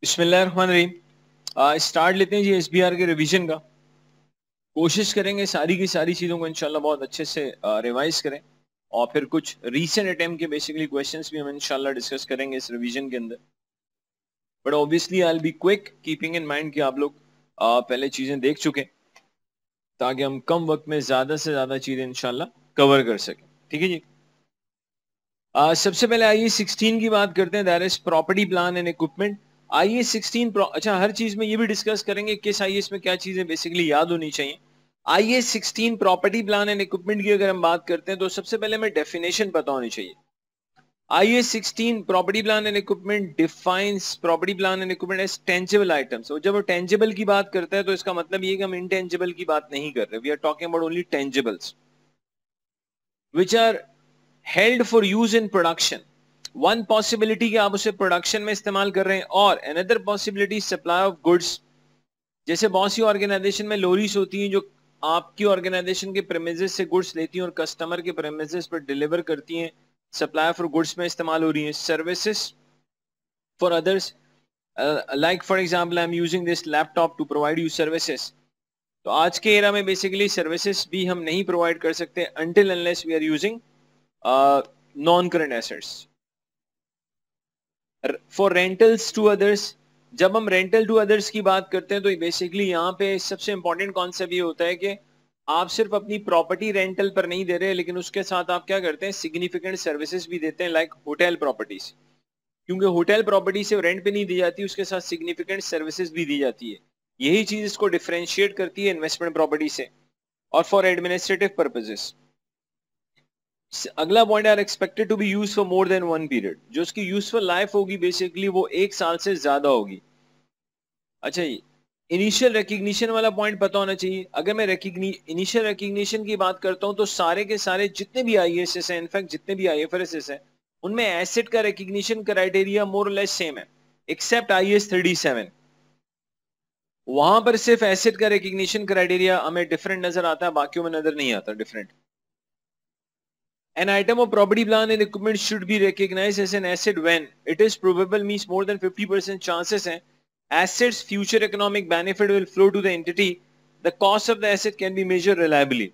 बिस्मिल्लाहिर्रहमानिर्रहीम। स्टार्ट लेते हैं जी एसबीआर के रिवीजन का। कोशिश करेंगे सारी की सारी चीज़ों को इंशाल्लाह बहुत अच्छे से रिवाइज करें और फिर कुछ रीसेंट अटेम्प्ट के बेसिकली क्वेश्चंस भी हम इंशाल्लाह डिस्कस करेंगे इस रिवीजन के अंदर। But obviously I will be quick, keeping in mind कि आप लोग पहले चीज़ें देख चुके ताकि हम कम वक्त में ज़्यादा से ज़्यादा चीज़ें इंशाल्लाह कवर कर सकें। ठीक है जी। सबसे पहले आइए 16 की बात करते हैं, that is property plan and equipment. आइए 16 अच्छा हर चीज में ये भी डिस्कस करेंगे किस आईएएस में क्या चीजें बेसिकली याद होनी चाहिए। आइए 16 प्रॉपर्टी प्लान एंड इक्विपमेंट की अगर हम बात करते हैं तो सबसे पहले हमें डेफिनेशन पता होनी चाहिए। आइए 16 property plan and equipment defines property plan and equipment as tangible items. और जब वो टेंजिबल की बात करता है तो इसका मतलब ये कि हम इनटेंजिबल की बात नहीं कर रहे, we are talking about only tangibles which are held for use in production. One possibility कि आप उसे प्रोडक्शन में इस्तेमाल कर रहे हैं और another possibility supply of goods. जैसे बहुत सी ऑर्गेनाइजेशन में लोरीज होती हैं जो आपकी ऑर्गेनाइजेशन के प्रेमिसेस से गुड्स लेती हैं और कस्टमर के प्रेमिसेस पर डिलीवर करती हैं, सप्लाई फॉर गुड्स में इस्तेमाल हो रही हैं। Services for others, like for example I am using this laptop to provide you services. तो आज के एरा में बेसिकली सर्विसेज भी हम नहीं प्रोवाइड कर सकते until unless we are using non current assets. For rentals to others, जब हम रेंटल टू अदर्स की बात करते हैं तो बेसिकली यहाँ पे सबसे इंपॉर्टेंट कॉन्सेप्ट ये होता है कि आप सिर्फ अपनी प्रॉपर्टी रेंटल पर नहीं दे रहे, लेकिन उसके साथ आप क्या करते हैं, सिग्निफिकेंट सर्विसेज भी देते हैं, लाइक होटल प्रॉपर्टीज। क्योंकि होटल प्रॉपर्टी सिर्फ रेंट पे नहीं दी जाती, उसके साथ सिग्निफिकेंट सर्विसेज भी दी जाती है। यही चीज इसको डिफरेंशिएट करती है इन्वेस्टमेंट प्रॉपर्टी से। और फॉर एडमिनिस्ट्रेटिव पर्पजेस, अगला point are expected to be use for more than one period. जो उसकी यूजफुल लाइफ होगी बेसिकली वो 1 साल से ज्यादा होगी। अच्छा जी, इनिशियल रिकग्निशन वाला पॉइंट पता होना चाहिए। अगर मैं इनिशियल रिकग्निशन की बात करता हूं तो सारे के सारे जितने भी आईएएस हैं, इनफैक्ट जितने भी आईएफआरएस हैं, उनमें एसेट का रिकग्निशन क्राइटेरिया मोर और लेस सेम है, एक्सेप्ट आईएएस 37। वहां पर सिर्फ एसेट का रिकग्निशन क्राइटेरिया हमें डिफरेंट नजर आता है, बाकियों में नजर नहीं आता different. An item of property, plant and equipment should be recognized as an asset when it is probable, means more than 50% chances हैं assets future economic benefit will flow to the entity. The cost of the asset can be measured reliably.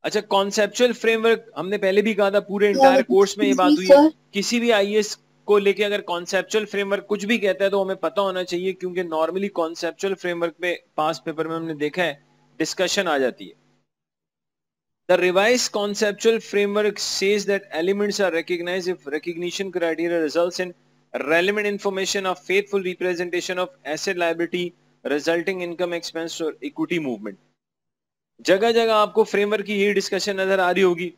अच्छा, conceptual framework हमने पहले भी कहा था, पूरे entire course में ये बात हुई है। किसी भी आईएएस को लेके अगर कॉन्सेप्चुअल फ्रेमवर्क कुछ भी कहता है तो हमें पता होना चाहिए, क्योंकि नॉर्मली कॉन्सेप्चुअल फ्रेमवर्क पे पास पेपर में हमने देखा है डिस्कशन आ जाती है। The revised conceptual framework says that elements are recognized if recognition criteria results in relevant information of faithful representation of asset liability, resulting income expense or equity movement. जगह जगह आपको फ्रेमवर्क की यही डिस्कशन नजर आ रही होगी।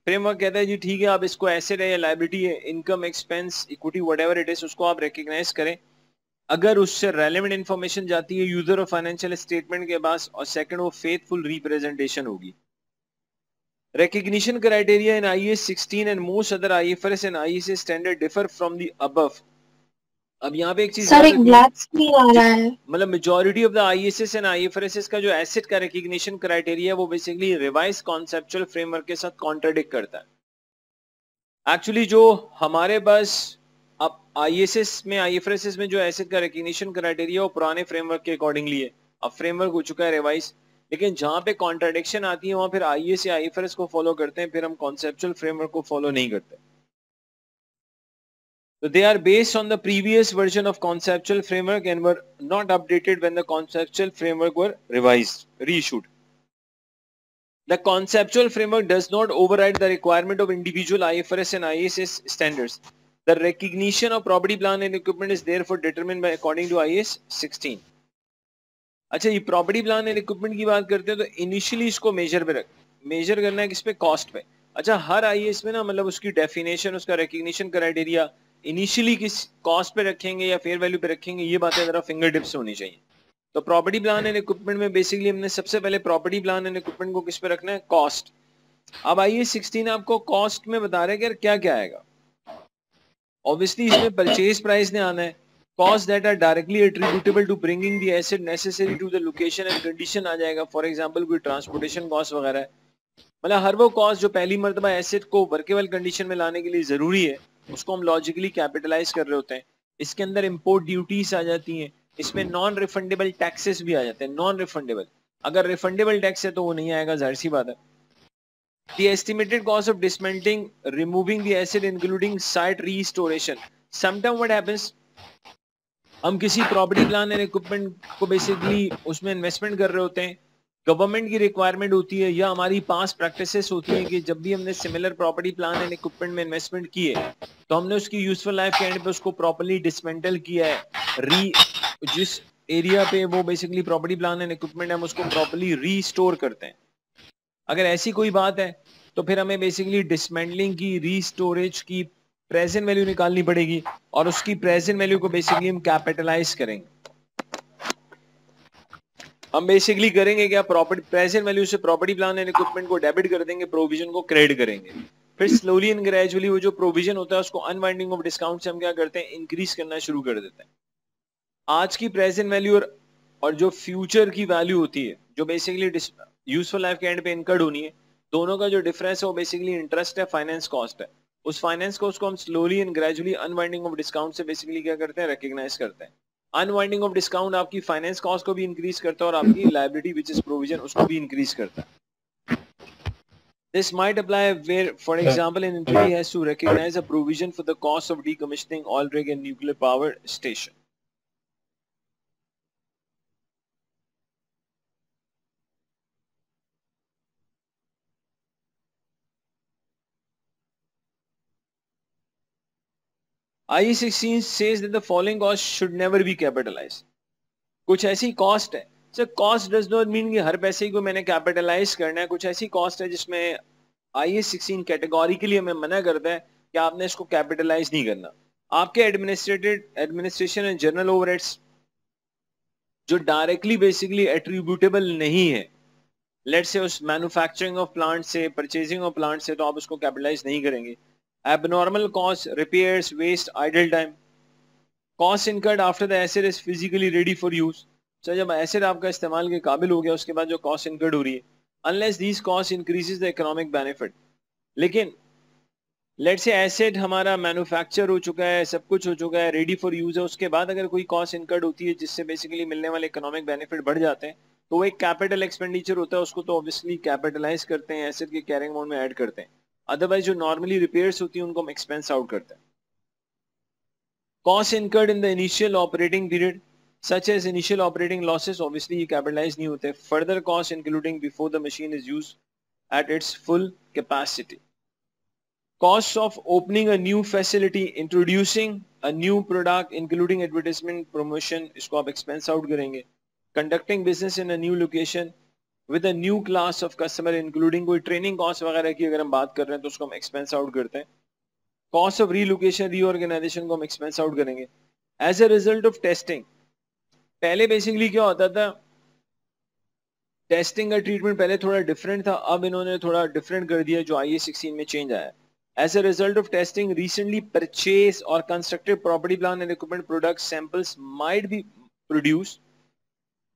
फ्रेमवर्क कहता है जी ठीक है, आप इसको एसेट है या लाइबिलिटी है, income expense equity whatever it is, उसको आप रिकॉग्नाइज करें अगर उससे रेलेवेंट इंफॉर्मेशन जाती है यूजर और फाइनेंशियल स्टेटमेंट के पास, और सेकंड वो फेथफुल रिप्रेजेंटेशन होगी। Recognition criteria in IAS 16 and most other IFRS and IAS standard differ from the above. अब यहाँ पे एक चीज सर, एक ब्लैक स्क्रीन आ रहा है। मतलब majority of the IAS and IFRS का जो एसेट का रिकग्निशन क्राइटेरिया वो बेसिकली रिवाइज कॉन्सेप्चुअल फ्रेमवर्क के साथ कॉन्ट्राडिक्ट करता है। एक्चुअली जो हमारे पास अब आईएएस में आईएफआरएस में जो एसेट का रिकग्निशन क्राइटेरिया वो पुराने फ्रेमवर्क के अकॉर्डिंगली है, अब फ्रेमवर्क हो चुका है रिवाइज। लेकिन जहां पे कॉन्ट्राडिक्शन आती है वहां फिर आईएएस या आईएफआरएस को फॉलो करते हैं, फिर हम कॉन्सेप्चुअल फ्रेमवर्क को फॉलो नहीं करते। So they are based on the previous version of conceptual framework and were not updated when the conceptual framework were reissued. The conceptual framework does not override the requirement of individual IFRS and IAS standards. The recognition of property, plant and equipment is therefore determined by according to IAS 16. अच्छा, ये property plan and equipment की बात करते हैं तो initially इसको major करना है किस पे, कॉस्ट पे। अच्छा, हर आईएएस में ना मतलब उसकी डेफिनेशन, उसका रिकग्निशन क्राइटेरिया इनिशियली किस कॉस्ट पे रखेंगे या फेयर वैल्यू पे रखेंगे, ये बातें जरा फिंगर टिप्स होनी चाहिए। तो प्रॉपर्टी प्लान एंड इक्विपमेंट में बेसिकली हमने सबसे पहले प्रॉपर्टी प्लान एंड इक्विपमेंट को किस पे रखना है, कॉस्ट। अब आईएएस 16 आपको कॉस्ट में बता रहे हैं कि क्या क्या आएगा। ऑब्वियसली इसमें परचेज प्राइस ने आना है, costs that are directly attributable to bringing the asset necessary to the location and condition आ जाएगा। फॉर एग्जांपल कोई ट्रांसपोर्टेशन कॉस्ट वगैरह है, मतलब हर वो कॉस्ट जो पहली मर्तबा एसेट को वर्केबल कंडीशन में लाने के लिए जरूरी है उसको हम लॉजिकली कैपिटलाइज कर रहे होते हैं। इसके अंदर इंपोर्ट ड्यूटीज आ जाती हैं, इसमें नॉन रिफंडेबल टैक्सेस भी आ जाते हैं। नॉन रिफंडेबल, अगर रिफंडेबल टैक्स है तो वो नहीं आएगा, जाहिर सी बात है। The estimated cost of dismantling, removing the asset including site restoration. Sometimes what happens, हम किसी प्रॉपर्टी प्लान एंड इक्विपमेंट को बेसिकली उसमें इन्वेस्टमेंट कर रहे होते हैं, गवर्नमेंट की रिक्वायरमेंट होती है या हमारी पास प्रैक्टिसेस होती हैं कि जब भी हमने similar property plan and equipment में इन्वेस्टमेंट की है तो हमने उसकी यूजफुल लाइफ के एंड पे उसको प्रॉपर्ली डिसमेंटल किया है, जिस एरिया पे वो basically property plan and equipment हम उसको प्रॉपर्ली रीस्टोर करते हैं। अगर ऐसी कोई बात है तो फिर हमें बेसिकली डिसमेंटलिंग की, रीस्टोरेज की प्रेजेंट वैल्यू निकालनी पड़ेगी और उसकी प्रेजेंट वैल्यू को बेसिकली हम कैपिटलाइज करेंगे। हम बेसिकली करेंगे क्या, प्रॉपर्टी प्रेजेंट वैल्यू से प्रॉपर्टी प्लान एंड इक्विपमेंट को डेबिट कर देंगे, प्रोविजन को क्रेडिट करेंगे। फिर स्लोली एंड ग्रेजुअली वो जो प्रोविजन होता है उसको अनवाइंडिंग ऑफ डिस्काउंट से हम क्या करते हैं, इंक्रीज करना शुरू कर देते हैं। आज की प्रेजेंट वैल्यू और जो फ्यूचर की वैल्यू होती है, जो बेसिकली यूजफुल लाइफ के एंड पे इनकर्ड होनी है, दोनों का जो डिफरेंस है वो बेसिकली इंटरेस्ट है, फाइनेंस कॉस्ट है। उस फाइनेंस कॉस्ट को हम slowly and gradually unwinding of discount से बेसिकली क्या करते हैं, रिकॉग्नाइज करते हैं। अनवाइंडिंग ऑफ डिस्काउंट आपकी फाइनेंस कॉस्ट को भी इंक्रीज करता है और आपकी लायबिलिटी विच इज प्रोविजन उसको भी इंक्रीज करता है। This might apply where, for example, an entity has to recognize a provision for the cost of decommissioning oil rig and nuclear power station. IE16 says that the following costs should never be capitalized. कुछ ऐसी cost है, sir cost does not mean कि हर पैसे को मैंने capitalise करना है। कुछ ऐसी कॉस्ट है जिसमें IE16 कैटेगोरिकली हमें मना करता है कि आपने इसको कैपिटलाइज नहीं करना। आपके एडमिनिस्ट्रेशन एंड जनरल ओवरहेड्स जो डायरेक्टली बेसिकली एट्रीब्यूटेबल नहीं है, लेट्स से उस मैन्युफैक्चरिंग ऑफ प्लांट से, परचेजिंग ऑफ प्लांट से, तो आप उसको कैपिटलाइज नहीं करेंगे। Abnormal cost, repairs, waste, idle time, cost incurred after the asset is physically ready for use. Sir जब एसेट आपका इस्तेमाल के काबिल हो गया उसके बाद जो कॉस्ट इनकर्ड हो रही है, unless these cost increases the economic benefit. लेकिन लेट्स से एसेट हमारा मैन्युफैक्चर हो चुका है, सब कुछ हो चुका है, रेडी फॉर यूज है, उसके बाद अगर कोई कॉस्ट इनकर्ड होती है जिससे बेसिकली मिलने वाले इकोनॉमिक बेनिफिट बढ़ जाते हैं, तो वो एक कैपिटल एक्सपेंडिचर होता है, उसको तो ऑब्वियसली कैपिटलाइज करते हैं, एसेट के कैरिंग अमाउंट में ऐड करते हैं। अदरवाइज जो नॉर्मली रिपेयर्स होती है उनको हम एक्सपेंस आउट करते हैं। Costs incurred in the initial operating period, such as initial operating losses, obviously ये capitalize नहीं होते। Further costs including before the machine is used at its full capacity. Costs of opening a new facility, introducing a new product, including advertisement, promotion, इसको आप expense out करेंगे। Conducting business in a new location with a new class of customer, including कोई training cost वगैरह की अगर हम बात कर रहे हैं तो उसको हम expense out करते हैं। कॉस्ट ऑफ रीलोकेशन, रीऑर्गेनाइजेशन को हम एक्सपेंस आउट करेंगे। As a result of testing, पहले बेसिकली क्या होता था, टेस्टिंग का ट्रीटमेंट पहले थोड़ा डिफरेंट था, अब इन्होंने थोड़ा डिफरेंट कर दिया जो IE16 में चेंज आया। As a result of testing, recently purchase और constructed property plan and equipment product samples might be produce.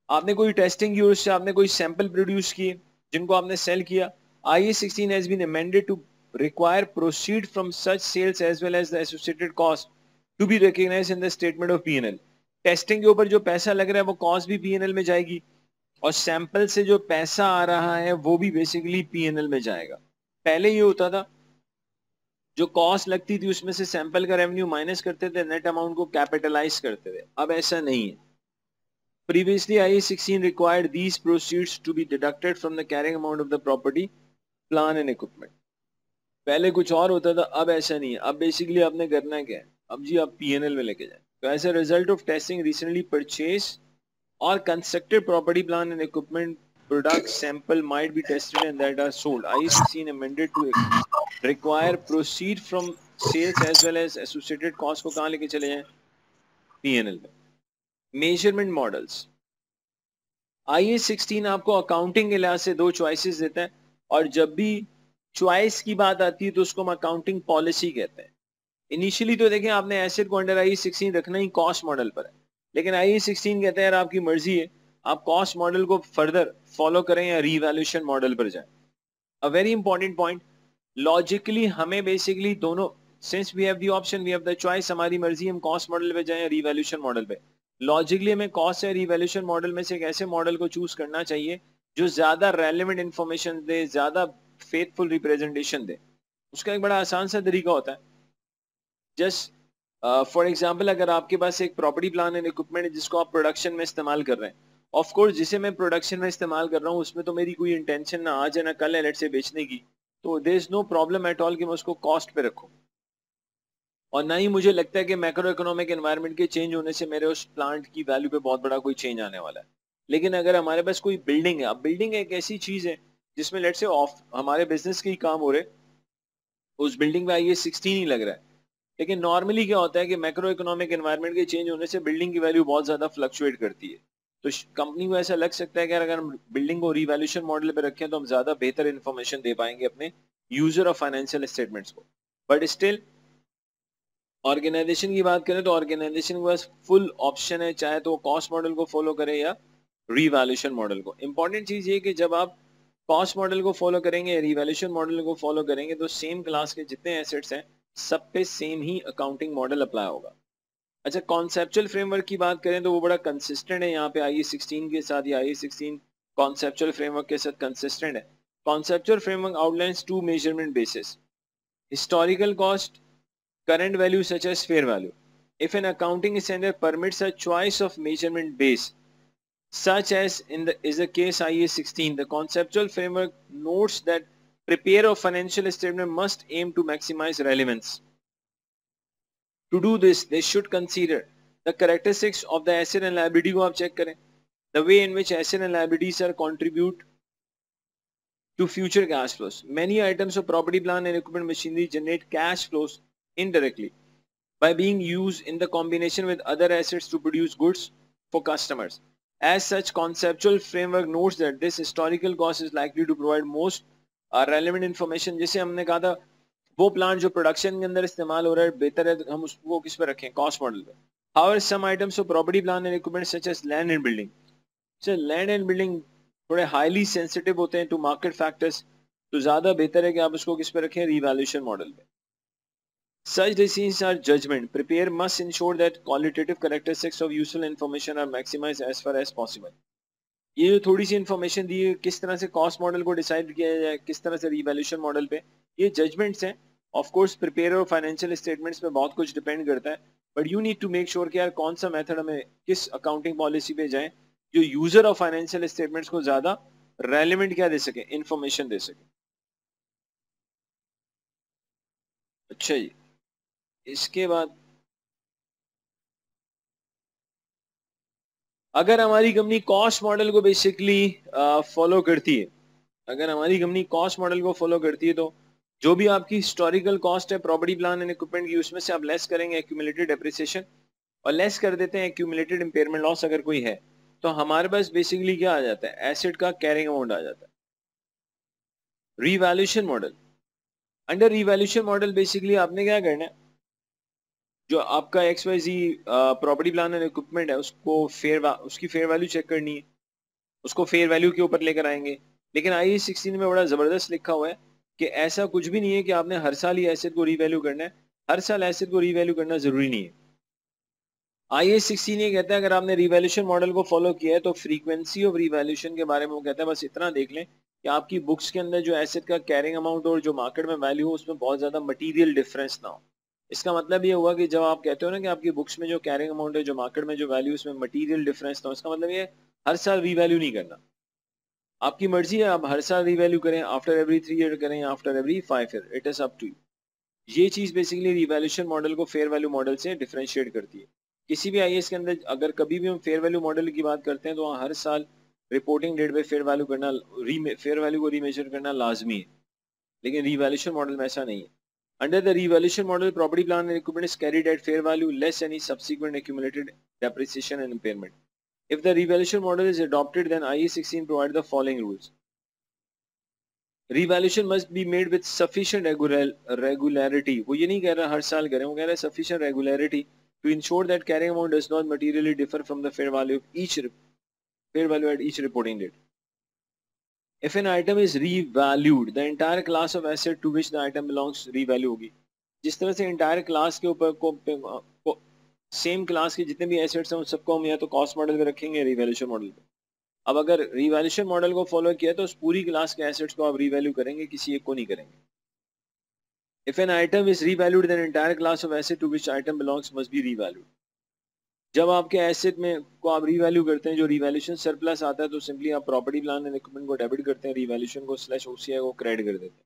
आपने कोई टेस्टिंग की और उससे आपने कोई सैंपल प्रोड्यूस किए जिनको आपने सेल किया। IE16 has been amended to require proceed from such sales as well as the associated cost to be recognized in the statement of P&L. Testing के ऊपर जो पैसा लग रहा है वो कॉस्ट भी P&L में जाएगी और सैंपल से जो पैसा आ रहा है वो भी बेसिकली P&L में जाएगा। पहले ये होता था जो कॉस्ट लगती थी उसमें से सैंपल का रेवेन्यू माइनस करते थे, नेट अमाउंट को कैपिटलाइज करते थे, अब ऐसा नहीं है। Previously IE16 required these proceeds to be deducted from the carrying amount of the property, plan and equipment. पहले कुछ और होता था, अब ऐसा नहीं है। अब बेसिकली आपने करना क्या है, अब जी आप P&L में लेके जाए। तो as a result of testing, recently purchase और constructed property plan and equipment product sample might be tested and that are sold. IE16 amended to require proceed from sales as well as associated cost को कहाँ लेके चले जाएं, P&L में। Measurement models, IE16 आपको accounting के लिहाज से दो चॉइसेस देता है और जब भी चॉइस की बात आती है तो उसको हम अकाउंटिंग पॉलिसी कहते हैं। इनिशियली तो देखें आपने एसेट को अंडर IE16 रखना ही कॉस्ट मॉडल पर है, लेकिन IE16 कहते हैं यार आपकी मर्जी है, आप कॉस्ट मॉडल को फर्दर फॉलो करें या रीवैल्यूएशन मॉडल पर जाएं। A very important point, logically हमें बेसिकली दोनों since we have the option, we have the choice, हमारी मर्जी हम कॉस्ट मॉडल पे जाएं रिवैल्यूएशन मॉडल पे। लॉजिकली हमें कॉस्ट या रिवैल्यूएशन मॉडल में से एक ऐसे मॉडल को चूज करना चाहिए जो ज्यादा रेलेवेंट इंफॉर्मेशन दे, ज्यादा फेथफुल रिप्रेजेंटेशन दे। उसका एक बड़ा आसान सा तरीका होता है, जस्ट फॉर एग्जाम्पल अगर आपके पास एक प्रॉपर्टी प्लान एंड इक्विपमेंट है जिसको आप प्रोडक्शन में इस्तेमाल कर रहे हैं, ऑफ कोर्स जिसे मैं प्रोडक्शन में इस्तेमाल कर रहा हूँ उसमें तो मेरी कोई इंटेंशन ना आज है ना कल है लेट से बेचने की, तो there is no problem at all कि मैं उसको कॉस्ट पे रखूँ। और ना ही मुझे लगता है कि मैक्रो इकोनॉमिक एनवायरनमेंट के चेंज होने से मेरे उस प्लांट की वैल्यू पे बहुत बड़ा कोई चेंज आने वाला है। लेकिन अगर हमारे पास कोई बिल्डिंग है, अब बिल्डिंग एक ऐसी चीज है जिसमें लेट से ऑफ हमारे बिजनेस के ही काम हो रहे, उस बिल्डिंग में IAS 16 ही लग रहा है। लेकिन नॉर्मली क्या होता है कि मैक्रो इकोनॉमिक एनवायरनमेंट के चेंज होने से बिल्डिंग की वैल्यू बहुत ज्यादा फ्लक्चुएट करती है। तो कंपनी को ऐसा लग सकता है कि अगर हम बिल्डिंग को रिवैल्यूएशन मॉडल पे रखें तो हम ज्यादा बेहतर इंफॉर्मेशन दे पाएंगे अपने यूजर ऑफ फाइनेंशियल स्टेटमेंट्स को। बट स्टिल ऑर्गेनाइजेशन की बात करें तो ऑर्गेनाइजेशन के पास फुल ऑप्शन है, चाहे तो कॉस्ट मॉडल को फॉलो करे या रिवैल्यूएशन मॉडल को। इंपॉर्टेंट चीज ये कि जब आप कॉस्ट मॉडल को फॉलो करेंगे, रिवैल्यूएशन मॉडल को फॉलो करेंगे, तो सेम क्लास के जितने एसेट्स हैं सब पे सेम ही अकाउंटिंग मॉडल अप्लाई होगा। अच्छा, कॉन्सेप्चुअल फ्रेमवर्क की बात करें तो वो बड़ा कंसिस्टेंट है यहाँ पे IAS 16 के साथ, या IAS 16 कॉन्सेप्चुअल फ्रेमवर्क के साथ कंसिस्टेंट है। Conceptual framework outlines 2 measurement basis, historical cost, current value such as fair value. If an accounting standard permits a choice of measurement base, such as is the case IAS 16, the conceptual framework notes that preparer of financial statement must aim to maximize relevance. To do this, they should consider the characteristics of the asset and liability को आप check करें, the way in which asset and liabilities are contribute to future cash flows. Many items of property, plant and equipment machinery generate cash flows indirectly by being used in the combination with other assets to produce goods for customers. As such, conceptual framework notes that this historical cost is likely to provide most relevant information. जैसे हमने कहा था वो plant जो production के अंदर इस्तेमाल हो रहा है बेहतर है हम उसको किस पे रखें, कॉस्ट मॉडल पे। However, some items of property, plant and equipment such as land and building, so land and building थोड़े हाईली सेंसिटिव होते हैं टू मार्केट फैक्टर्स, तो ज्यादा बेहतर है कि आप उसको किस पे रखें, रिवैल्यूएशन मॉडल पे। Such decisions are judgment. Preparer must ensure that qualitative characteristics of useful information are maximized as far as possible. ये जो थोड़ी सी इन्फॉर्मेशन दी है किस तरह से कॉस्ट मॉडल को डिसाइड किया जाए, किस तरह से रिवैल्यूएशन मॉडल पे, ये जजमेंट्स हैं। ऑफ कोर्स प्रिपेयर और फाइनेंशियल स्टेटमेंट्स पे बहुत कुछ डिपेंड करता है, but you need to make sure कि यार कौन सा मेथड हमें किस अकाउंटिंग पॉलिसी पे जाए जो यूजर ऑफ फाइनेंशियल स्टेटमेंट्स को ज्यादा रेलिवेंट क्या दे सके, इंफॉर्मेशन दे सके। अच्छा जी, इसके बाद अगर हमारी कंपनी कॉस्ट मॉडल को बेसिकली फॉलो करती है, अगर हमारी कंपनी कॉस्ट मॉडल को फॉलो करती है तो जो भी आपकी हिस्टोरिकल कॉस्ट है प्रॉपर्टी प्लान एंड इक्विपमेंट की, उसमें से आप लेस करेंगे एक्यूमुलेटेड डेप्रिसिएशन और लेस कर देते हैं एक्यूमुलेटेड इंपेयरमेंट लॉस अगर कोई है, तो हमारे पास बेसिकली क्या आ जाता है, एसेट का कैरिंग अमाउंट आ जाता है। Revaluation model, under revaluation model basically आपने क्या करना है, जो आपका XYZ property plan and equipment है उसको उसकी फेयर वैल्यू चेक करनी है, उसको फेयर वैल्यू के ऊपर लेकर आएंगे। लेकिन IAS 16 में बड़ा जबरदस्त लिखा हुआ है कि ऐसा कुछ भी नहीं है कि आपने हर साल ही एसेट को रीवैल्यू करना है, हर साल एसेट को रीवैल्यू करना जरूरी नहीं है। IAS 16 ये कहता है अगर आपने रिवैल्यूएशन मॉडल को फॉलो किया है तो फ्रीक्वेंसी ऑफ रिवैल्यूएशन के बारे में वो कहता है बस इतना देख लें कि आपकी बुक्स के अंदर जो एसेट का कैरिंग अमाउंट और जो मार्केट में वैल्यू हो उसमें बहुत ज्यादा मटीरियल डिफरेंस ना हो। इसका मतलब ये हुआ कि जब आप कहते हो ना कि आपकी बुक्स में जो कैरिंग अमाउंट है, जो मार्केट में जो वैल्यू, उसमें मटीरियल डिफरेंस ना हो, इसका मतलब ये हर साल रीवैल्यू नहीं करना। आपकी मर्जी है, आप हर साल रीवैल्यू करें, आफ्टर एवरी 3 ईयर करें, after every 5 year, it is up to you. ये चीज बेसिकली रिवैल्यूएशन मॉडल को फेयर वैल्यू मॉडल से डिफरेंशिएट करती है। किसी भी IAS के अंदर अगर कभी भी हम फेयर वैल्यू मॉडल की बात करते हैं तो वहाँ हर साल रिपोर्टिंग डेट पे फेयर वैल्यू करना, फेयर वैल्यू को रीमेजर करना लाजमी है, लेकिन रिवैल्यूएशन मॉडल में ऐसा नहीं है। Under the revaluation model property plan and equipment is carried at fair value less any subsequent accumulated depreciation and impairment. If the revaluation model is adopted, then IAS 16 provides the following rules. Revaluation must be made with sufficient regularity. वो ये नहीं कह रहा हर साल करें, वो कह रहा है sufficient regularity to ensure that carrying amount does not materially differ from the fair value at each reporting date. If an item is revalued, the entire class of asset to which the item belongs revalue होगी। जिस तरह से entire class के ऊपर को same class के जितने भी एसेट्स हैं उन सबको हम या तो कॉस्ट मॉडल पे रखेंगे, रिवैल्यूएशन मॉडल पे। अब अगर रिवैल्यूएशन मॉडल को फॉलो किया तो उस पूरी क्लास के एसेट्स को आप रीवैल्यू करेंगे, किसी एक को नहीं करेंगे। If an item is revalued, then entire class of asset to which item belongs must be revalued. जब आपके एसेट में को आप रीवैल्यू करते हैं, जो रिवैल्यूएशन सरप्लस आता है, तो सिंपली आप प्रॉपर्टी प्लान एंड इक्विपमेंट को डेबिट करते हैं, रिवैल्यूएशन को स्लैश ओसीआई को क्रेडिट कर देते हैं।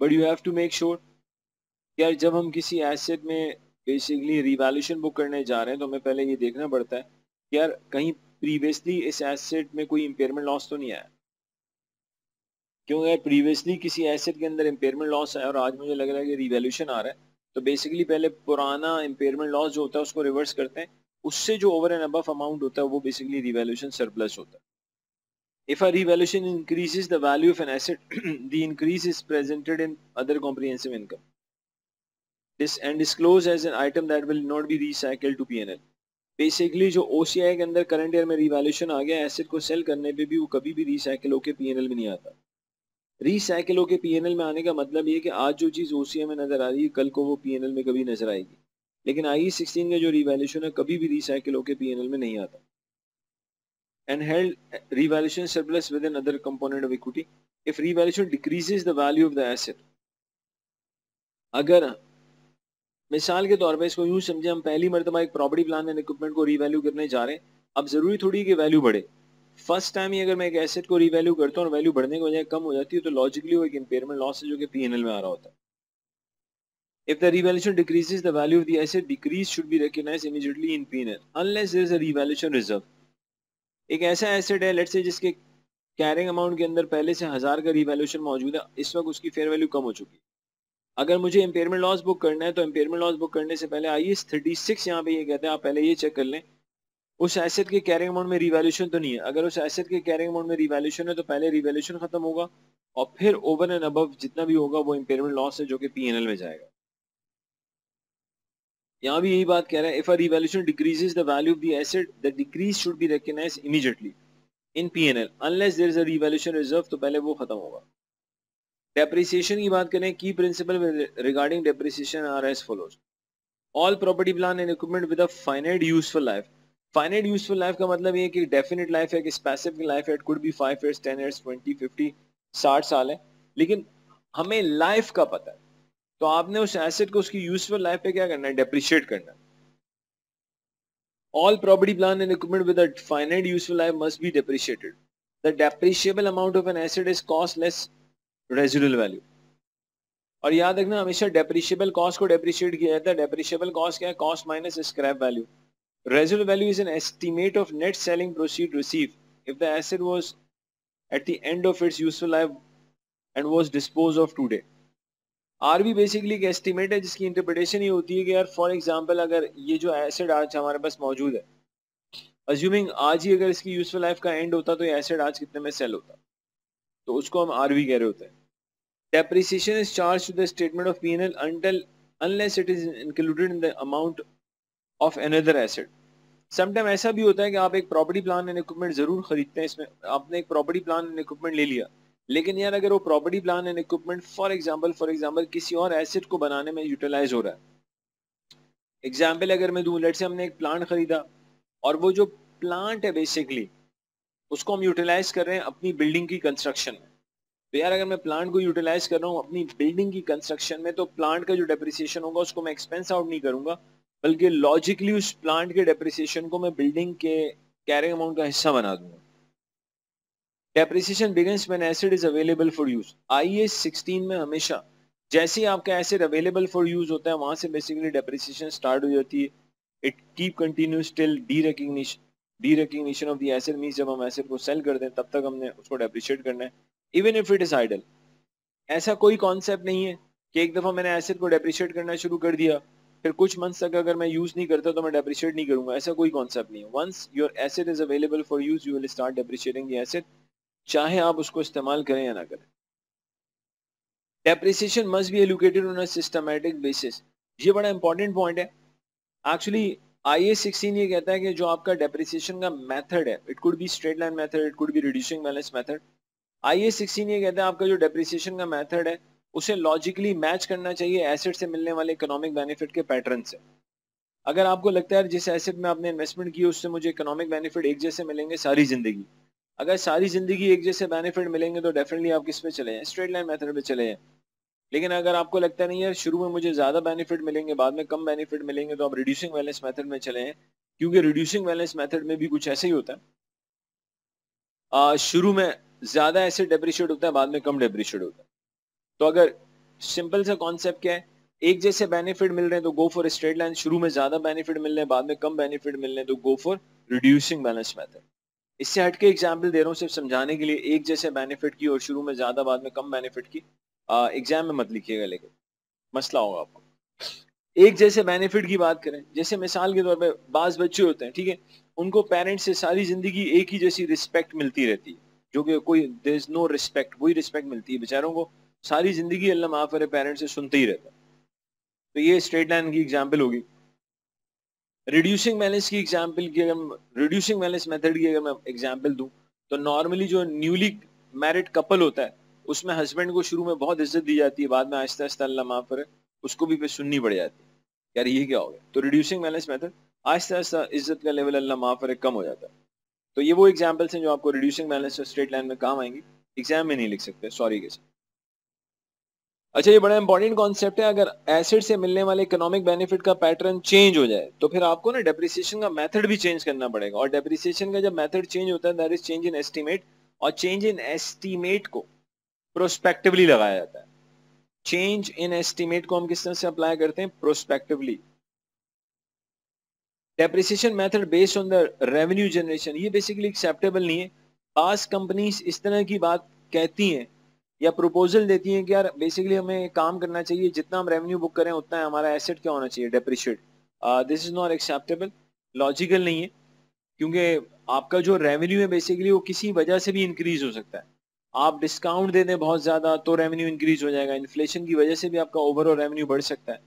But you have to make sure कि यार जब हम किसी एसेट में बेसिकली रिवैल्यूएशन बुक करने जा रहे हैं तो हमें पहले ये देखना पड़ता है कि यार कहीं प्रीवियसली इस एसेट में कोई इम्पेयरमेंट लॉस तो नहीं आया। क्यों यार प्रीवियसली किसी एसेट के अंदर इम्पेयरमेंट लॉस है और आज मुझे लग रहा है कि रिवैल्यूएशन आ रहा है, तो बेसिकली पहले पुराना इम्पेयरमेंट लॉस जो होता है उसको रिवर्स करते हैं, उससे जो ओवर एंड अबव अमाउंट होता है वो बेसिकली रिवैल्यूएशन सरप्लस होता है। If a revaluation increases the value of an asset, the increase is presented in other comprehensive income. This and disclosed as an item that will not be recycled to P&L. Basically जो OCI के अंदर current year में revaluation आ गया, asset को cell करने पे भी वो कभी भी रिसाइकिल होके P&L में नहीं आता। रिसाइकिल होके P&L में आने का मतलब ये कि आज जो चीज़ OCI में नजर आ रही है कल को वो P&L में कभी नजर आएगी, लेकिन IAS 16 का जो रिवैल्यूएशन है कभी भी रिसाइकिल होके P&L में नहीं आता। And held revaluation surplus with another component of equity. If revaluation decreases the value of the asset, अगर मिसाल के तौर पे इसको यूं समझे, हम पहली मर्तबा एक प्रॉपर्टी प्लान एंड इक्विपमेंट को रीवैल्यू करने जा रहे हैं, अब जरूरी थोड़ी कि वैल्यू बढ़े। फर्स्ट टाइम ही अगर मैं एक एसेट को रीवैल्यू करता हूँ और वैल्यू बढ़ने की बजाय कम हो जाती है तो लॉजिकली वो एक इम्पेयरमेंट लॉस है जो कि P&L में आ रहा होता है। If the revaluation decreases, the value of the asset decrease should be recognized immediately in P&L unless there is a revaluation reserve. एक ऐसा एसेट है लेट्स से जिसके कैरिंग अमाउंट के अंदर पहले से 1000 का रिवैल्यूएशन मौजूद है, इस वक्त उसकी फेयर वैल्यू कम हो चुकी है। अगर मुझे इम्पेयरमेंट लॉस बुक करना है तो इम्पेयरमेंट लॉस बुक करने से पहले IAS 36 यहाँ पे ये कहते हैं आप पहले ये चेक कर लें उस एसेट के कैरिंग अमाउंट में रिवैल्यूएशन तो नहीं है। अगर उस एसेट के कैरिंग अमाउंट में रिवैल्यूएशन है तो पहले रिवैल्यूएशन खत्म होगा और फिर ओवर एंड अबव जितना भी होगा वो इम्पेयरमेंट लॉस है जो कि P&L में जाएगा। यहाँ भी यही बात कह रहा है, if a revaluation decreases the value of the asset the decrease should be recognized immediately in P&L unless there is a revaluation reserve, तो पहले वो खत्म होगा। डेप्रिसिएशन की बात करें, key principle regarding depreciation are as follows. All property plan and equipment with a finite useful life. Finite useful life का मतलब ये कि डेफिनेट लाइफ है कि स्पेसिफिक लाइफ है, it could be 5 years 10 years 20 50 60 साल है, लेकिन हमें लाइफ का पता है, तो आपने उस एसेट को उसकी यूजफुल लाइफ पे क्या करना है, डेप्रिशिएट करना है। All property, plant and equipment with a finite useful life must be depreciated. The depreciable amount of an asset is cost less residual value. और याद रखना हमेशा डेप्रिशिएबल कॉस्ट को डेप्रिशिएट किया जाता है। डेप्रिशिएबल कॉस्ट क्या है, cost minus scrap value. Residual value is an estimate of net selling proceed receive if the asset was at the end of its useful life and was dispose of today. RV basically एक estimate है जिसकी interpretation ये होती है कि यार for example अगर ये जो एसेट आज हमारे पास मौजूद है, अज्यूमिंग आज ही अगर इसकी यूजफुल लाइफ का एंड होता तो ये एसेट आज कितने में सेल होता, तो उसको हम आरवी कह रहे होते हैं। Depreciation is charge to the statement of P&L until unless it is included in the amount of another asset. Sometime ऐसा भी होता है कि आप एक प्रॉपर्टी प्लान एंड इक्विपमेंट जरूर खरीदते हैं, इसमें आपने एक प्रॉपर्टी प्लान एंड इक्विपमेंट ले लिया, लेकिन यार अगर वो property plan and equipment for example किसी और एसेट को बनाने में यूटिलाइज हो रहा है। एग्जांपल अगर मैं दूं, लेट्स से हमने एक प्लांट खरीदा और वो जो प्लांट है बेसिकली उसको हम यूटिलाइज कर रहे हैं अपनी बिल्डिंग की कंस्ट्रक्शन में। तो यार अगर मैं प्लांट को यूटिलाइज कर रहा हूँ अपनी बिल्डिंग की कंस्ट्रक्शन में, तो प्लांट का जो डेप्रिसिएशन होगा उसको मैं एक्सपेंस आउट नहीं करूंगा, बल्कि लॉजिकली उस प्लांट के डेप्रिसिएशन को मैं बिल्डिंग के कैरिंग अमाउंट का हिस्सा बना दूंगा। Depreciation begins when asset is available for use. IAS 16 में हमेशा जैसे ही आपका एसेट अवेलेबल फॉर यूज होता है वहां से बेसिकली डेप्रिसिएशन स्टार्ट हो जाती है। It keep continuous till D-recognition of the asset, means जब हम एसेट को सेल कर दें तब तक हमने उसको डेप्रिशिएट करना है, even if it is idle. ऐसा कोई कॉन्सेप्ट नहीं है कि एक दफा मैंने एसेट को डेप्रिशिएट करना शुरू कर दिया फिर कुछ मंथ्स तक अगर मैं यूज नहीं करता तो मैं डेप्रिशिएट नहीं करूंगा, ऐसा कोई कॉन्सेप्ट नहीं है। Once your asset is available for use you will start depreciating the asset, चाहे आप उसको इस्तेमाल करें या ना करें। Depreciation must be allocated on a systematic basis. ये बड़ा इंपॉर्टेंट पॉइंट है। एक्चुअली IAS 16 ये कहता है कि जो आपका डेप्रिसिएशन का मेथड है, it could be straight line method, it could B reducing balance method. IAS 16 ये कहता है आपका जो डेप्रिसिएशन का मेथड है उसे लॉजिकली मैच करना चाहिए एसेट से मिलने वाले इकोनॉमिक बेनिफिट के पैटर्न से। अगर आपको लगता है जिस एसेट में आपने इन्वेस्टमेंट की उससे मुझे इकोनॉमिक बेनिफिट एक जैसे मिलेंगे सारी जिंदगी, अगर सारी जिंदगी एक जैसे बेनिफिट मिलेंगे तो डेफिनेटली आप किस पे चले जाएं, स्ट्रेट लाइन मेथड पे चले जाएं। लेकिन अगर आपको लगता नहीं है शुरू में मुझे ज्यादा बेनिफिट मिलेंगे बाद में कम बेनिफिट मिलेंगे, तो आप रिड्यूसिंग बैलेंस मेथड में चले जाएं, क्योंकि रिड्यूसिंग बैलेंस मेथड में भी कुछ ऐसे ही होता है, शुरू में ज्यादा एसेट डेप्रिशिएट होता है बाद में कम डेप्रिशिएट होता है। तो अगर सिंपल सा कॉन्सेप्ट क्या है, एक जैसे बेनिफिट मिल रहे हैं तो गो फॉर स्ट्रेट लाइन, शुरू में ज्यादा बेनिफिट मिल रहे हैं बाद में कम बेनिफिट मिल रहे हैं तो go for reducing balance method. इससे हटके एग्जाम्पल दे रहा हूँ सिर्फ समझाने के लिए, एक जैसे बेनिफिट की और शुरू में ज्यादा बाद में कम बेनिफिट की एग्जाम में मत लिखिएगा, लेकिन मसला होगा आपको। एक जैसे बेनिफिट की बात करें, जैसे मिसाल के तौर पे बाज बच्चे होते हैं, ठीक है, उनको पेरेंट्स से सारी जिंदगी एक ही जैसी रिस्पेक्ट मिलती रहती है, जो कि कोई देयर इज नो रिस्पेक्ट, वही रिस्पेक्ट मिलती है बेचारों को सारी जिंदगी, अल्लाह माफ करे, पेरेंट्स से सुनते ही रहता है। तो ये स्ट्रेट लाइन की एग्जाम्पल होगी। रिड्यूसिंग बैलेंस की एग्जाम्पल की अगर रिड्यूसिंग बैलेंस मेथड की अगर मैं एग्जाम्पल दूं, तो नॉर्मली जो न्यूली मैरिड कपल होता है उसमें हस्बैंड को शुरू में बहुत इज्जत दी जाती है, बाद में आहिस्ता आहिस्ता अल्लाह माफ करे उसको भी फिर सुननी पड़ जाती है, यार ये क्या हो गया। तो reducing balance method Aahista Aahista इज्जत का लेवल अल्लाह माफ करे कम हो जाता है। तो ये वो एग्जाम्पल्स हैं जो आपको रिड्यूसिंग बैलेंस और स्ट्रेट लाइन में काम आएंगी, एग्जाम में नहीं लिख सकते, सॉरी के साथ। अच्छा, ये बड़ा इंपॉर्टेंट कॉन्सेप्ट है, अगर एसेट से मिलने वाले इकोनॉमिक बेनिफिट का पैटर्न चेंज हो जाए तो फिर आपको ना डेप्रिसिएशन का मेथड भी चेंज करना पड़ेगा, और डेप्रिसिएशन का जब मेथड चेंज होता है that is change in estimate, और चेंज इन एस्टीमेट को प्रोस्पेक्टिवली लगाया जाता है। चेंज इन एस्टीमेट को हम किस तरह से अप्लाई करते हैं, prospectively. Depreciation method based on the revenue generation, ये बेसिकली एक्सेप्टेबल नहीं है। पास कंपनीज इस तरह की बात कहती हैं या प्रपोजल देती हैं कि यार बेसिकली हमें काम करना चाहिए, जितना हम रेवेन्यू बुक करें उतना है हमारा एसेट क्या होना चाहिए, depreciate. This is not acceptable, logical नहीं है, क्योंकि आपका जो रेवेन्यू है बेसिकली वो किसी वजह से भी इंक्रीज हो सकता है। आप डिस्काउंट दे दें बहुत ज्यादा तो रेवेन्यू इंक्रीज हो जाएगा, इन्फ्लेशन की वजह से भी आपका ओवरऑल रेवेन्यू बढ़ सकता है।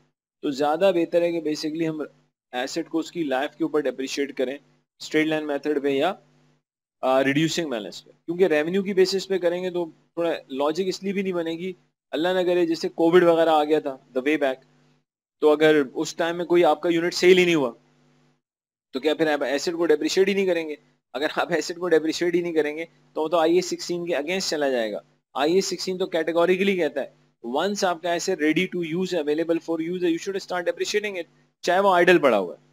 तो ज्यादा बेहतर है कि बेसिकली हम एसेट को उसकी लाइफ के ऊपर डेप्रिशिएट करें, स्ट्रेट लाइन मेथड पे या रिड्यूसिंग बैलेंस पे, क्योंकि रेवेन्यू की बेसिस पे करेंगे तो थोड़ा लॉजिक इसलिए भी नहीं बनेगी। अल्लाह ना करे जैसे कोविड वगैरह आ गया था द वे बैक, तो अगर उस टाइम में कोई आपका यूनिट सेल ही नहीं हुआ तो क्या फिर आप एसेट को डेप्रिशिएट ही नहीं करेंगे? अगर आप एसेट को डेप्रिशिएट ही नहीं करेंगे तो IAS 16 के अगेंस्ट चला जाएगा। IAS 16 तो कैटेगोरिकली कहता है वंस आपका asset ready to use available for use you should start depreciating it, चाहे वो आइडल पड़ा हुआ है।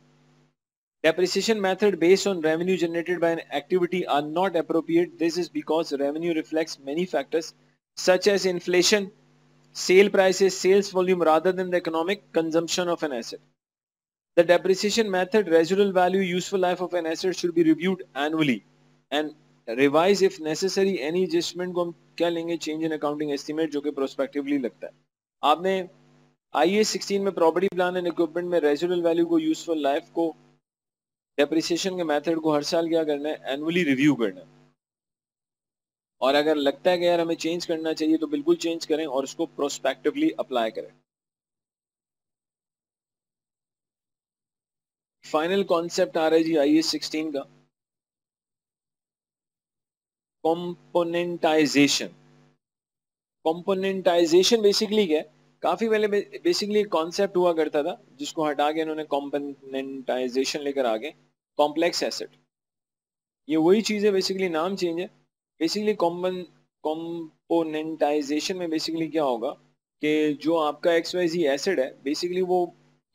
Depreciation method based on revenue generated by an activity are not appropriate. This is because revenue reflects many factors such as inflation, sale prices, sales volume rather than the economic consumption of an asset. The depreciation method, residual value, useful life of an asset should be reviewed annually and revise if necessary. Any adjustment को हम क्या लेंगे, change in accounting estimate, जो कि prospectively लगता है। आपने IAS 16 में प्रॉपर्टी प्लान एंड इक्विपमेंट में रेजिडुअल वैल्यू को, यूजफुल लाइफ को, डेप्रिसिएशन के मेथड को हर साल क्या करना है, एनुअली रिव्यू करना है। और अगर लगता है कि यार हमें चेंज करना चाहिए तो बिल्कुल चेंज करें और उसको प्रोस्पेक्टिवली अप्लाई करें। फाइनल कॉन्सेप्ट आ रहा है जी IAS 16 का, कंपोनेंटाइजेशन। कंपोनेंटाइजेशन बेसिकली क्या है, काफी पहले बेसिकली एक कॉन्सेप्ट हुआ करता था जिसको हटा के इन्होंने कंपोनेंटाइजेशन लेकर आ गए, कॉम्प्लेक्स एसेट। ये वही चीज है, बेसिकली नाम चेंज है। बेसिकली कंपोनेंटाइजेशन में बेसिकली क्या होगा कि जो आपका XYZ एसिड है बेसिकली वो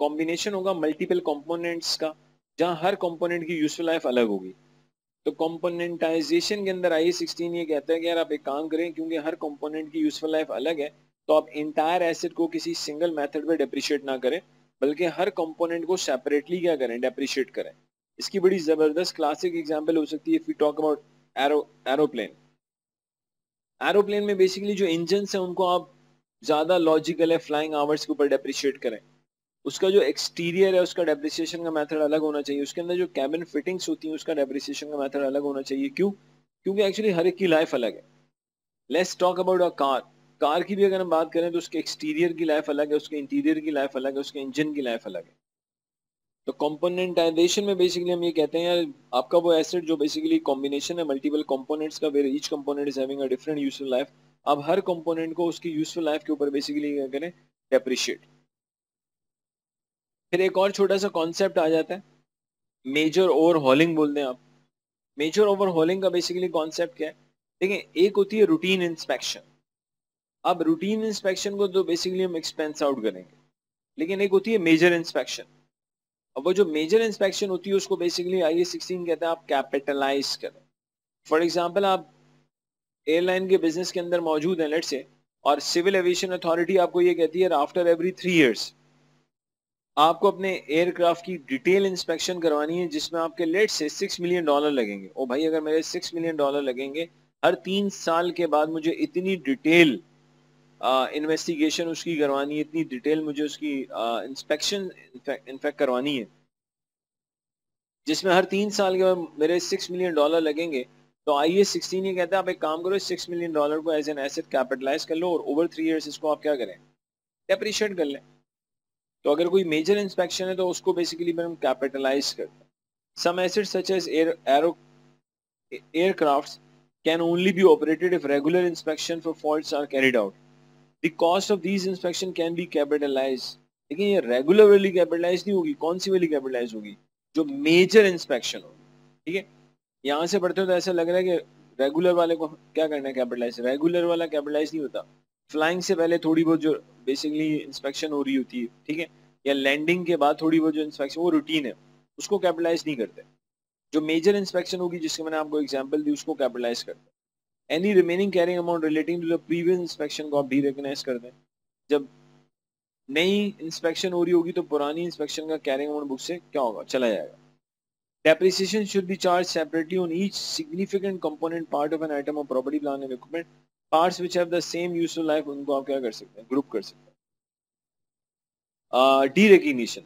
कॉम्बिनेशन होगा मल्टीपल कंपोनेंट्स का, जहां हर कंपोनेंट की यूजफुल लाइफ अलग होगी। तो कंपोनेंटाइजेशन के अंदर IAS 16 ये कहता है कि यार आप एक काम करें, क्योंकि हर कंपोनेंट की यूजफुल लाइफ अलग है, तो आप इंटायर एसिड को किसी सिंगल मेथड पे डेप्रिशिएट ना करें, बल्कि हर कंपोनेंट को सेपरेटली क्या करें, डेप्रिशिएट करें। इसकी बड़ी जबरदस्त क्लासिक एग्जांपल हो सकती है if we talk about aeroplane. Aeroplane में बेसिकली जो इंजन है उनको आप ज्यादा लॉजिकल है फ्लाइंग आवर्स के ऊपर डेप्रिशिएट करें। उसका जो एक्सटीरियर है उसका डेप्रिसिएशन का मेथड अलग होना चाहिए, उसके अंदर जो कैबिन फिटिंग्स होती हैं उसका डेप्रिसिएशन का मेथड अलग होना चाहिए। क्यों? क्योंकि एक्चुअली हर एक की लाइफ अलग है। Let's talk about a car. Car की भी अगर हम बात करें तो उसके एक्सटीरियर की लाइफ अलग है, उसके इंटीरियर की लाइफ अलग है, उसके इंजन की लाइफ अलग है। तो कंपोनेंटाइजेशन में बेसिकली हम ये कहते हैं यार आपका वो एसेट जो बेसिकली कॉम्बिनेशन है मल्टीपल कंपोनेंट्स का, where each component is having a different useful life, अब हर कंपोनेंट को उसकी यूजफुल लाइफ के ऊपर बेसिकली क्या करें, डेप्रिशिएट। फिर एक और छोटा सा कॉन्सेप्ट आ जाता है, मेजर ओवरहॉलिंग बोलते हैं आप। मेजर ओवरहॉलिंग का बेसिकली कॉन्सेप्ट क्या है, देखिए एक होती है रूटीन इंस्पेक्शन। अब रूटीन इंस्पेक्शन को तो बेसिकली हम एक्सपेंस आउट करेंगे, लेकिन एक होती है मेजर इंस्पेक्शन। अब वो जो मेजर इंस्पेक्शन होती है उसको बेसिकली IAS 16 कहते हैं आप कैपिटलाइज करें। फॉर एग्जाम्पल आप एयरलाइन के बिजनेस के अंदर मौजूद हैं लेट से, और सिविल एविएशन अथॉरिटी आपको ये कहती है आफ्टर एवरी 3 इयर्स आपको अपने एयरक्राफ्ट की डिटेल इंस्पेक्शन करवानी है, जिसमें आपके लेट से $6 मिलियन लगेंगे। ओ भाई अगर मेरे $6 मिलियन लगेंगे, हर 3 साल के बाद मुझे इतनी डिटेल इन्वेस्टिगेशन उसकी करवानी है, इतनी डिटेल मुझे उसकी इंस्पेक्शन इनफैक्ट करवानी है, जिसमें हर 3 साल के बाद मेरे $6 मिलियन लगेंगे। तो IAS 16 ये कहता है आप एक काम करो, $6 मिलियन को एज एन एसेट कैपिटलाइज कर लो और ओवर 3 इयर्स इसको आप क्या करें, डेप्रिशिएट कर लें। तो अगर कोई मेजर इंस्पेक्शन है तो उसको बेसिकली हम कैपिटलाइज करते हैं। Some assets such as aircrafts can only be operated if regular inspection for faults are carried out. The cost of these inspection can be capitalized. लेकिन ये रेगुलर वाली कैपिटलाइज नहीं होगी, कौन सी वाली कैपिटलाइज होगी, जो मेजर इंस्पेक्शन होगी। ठीक है, यहाँ से पढ़ते हो तो ऐसा लग रहा है कि रेगुलर वाले को क्या करना है, कैपिटलाइज। रेगुलर वाला कैपिटलाइज नहीं होता, फ्लाइंग से पहले थोड़ी बहुत जो बेसिकली इंस्पेक्शन हो रही होती है, ठीक है, या लैंडिंग के बाद थोड़ी बहुत जो इंस्पेक्शन वो रूटीन है, उसको कैपिटलाइज नहीं करते। जो मेजर इंस्पेक्शन होगी जिसके मैंने आपको एग्जांपल दी उसको कैपिटलाइज करते हैं। Any remaining carrying amount relating to the previous inspection को आप भी रिकॉग्नाइज कर दें। जब नई इंस्पेक्शन हो रही होगी तो पुरानी इंस्पेक्शन का कैरिंग अमाउंट बुक से क्या होगा, चला जाएगा। Depreciation should be charged separately on each significant component part of an item of property, plant and equipment. Parts which have the same useful life उनको आप क्या कर सकते हैं, ग्रुप कर सकते हैं। डी रिकग्निशन,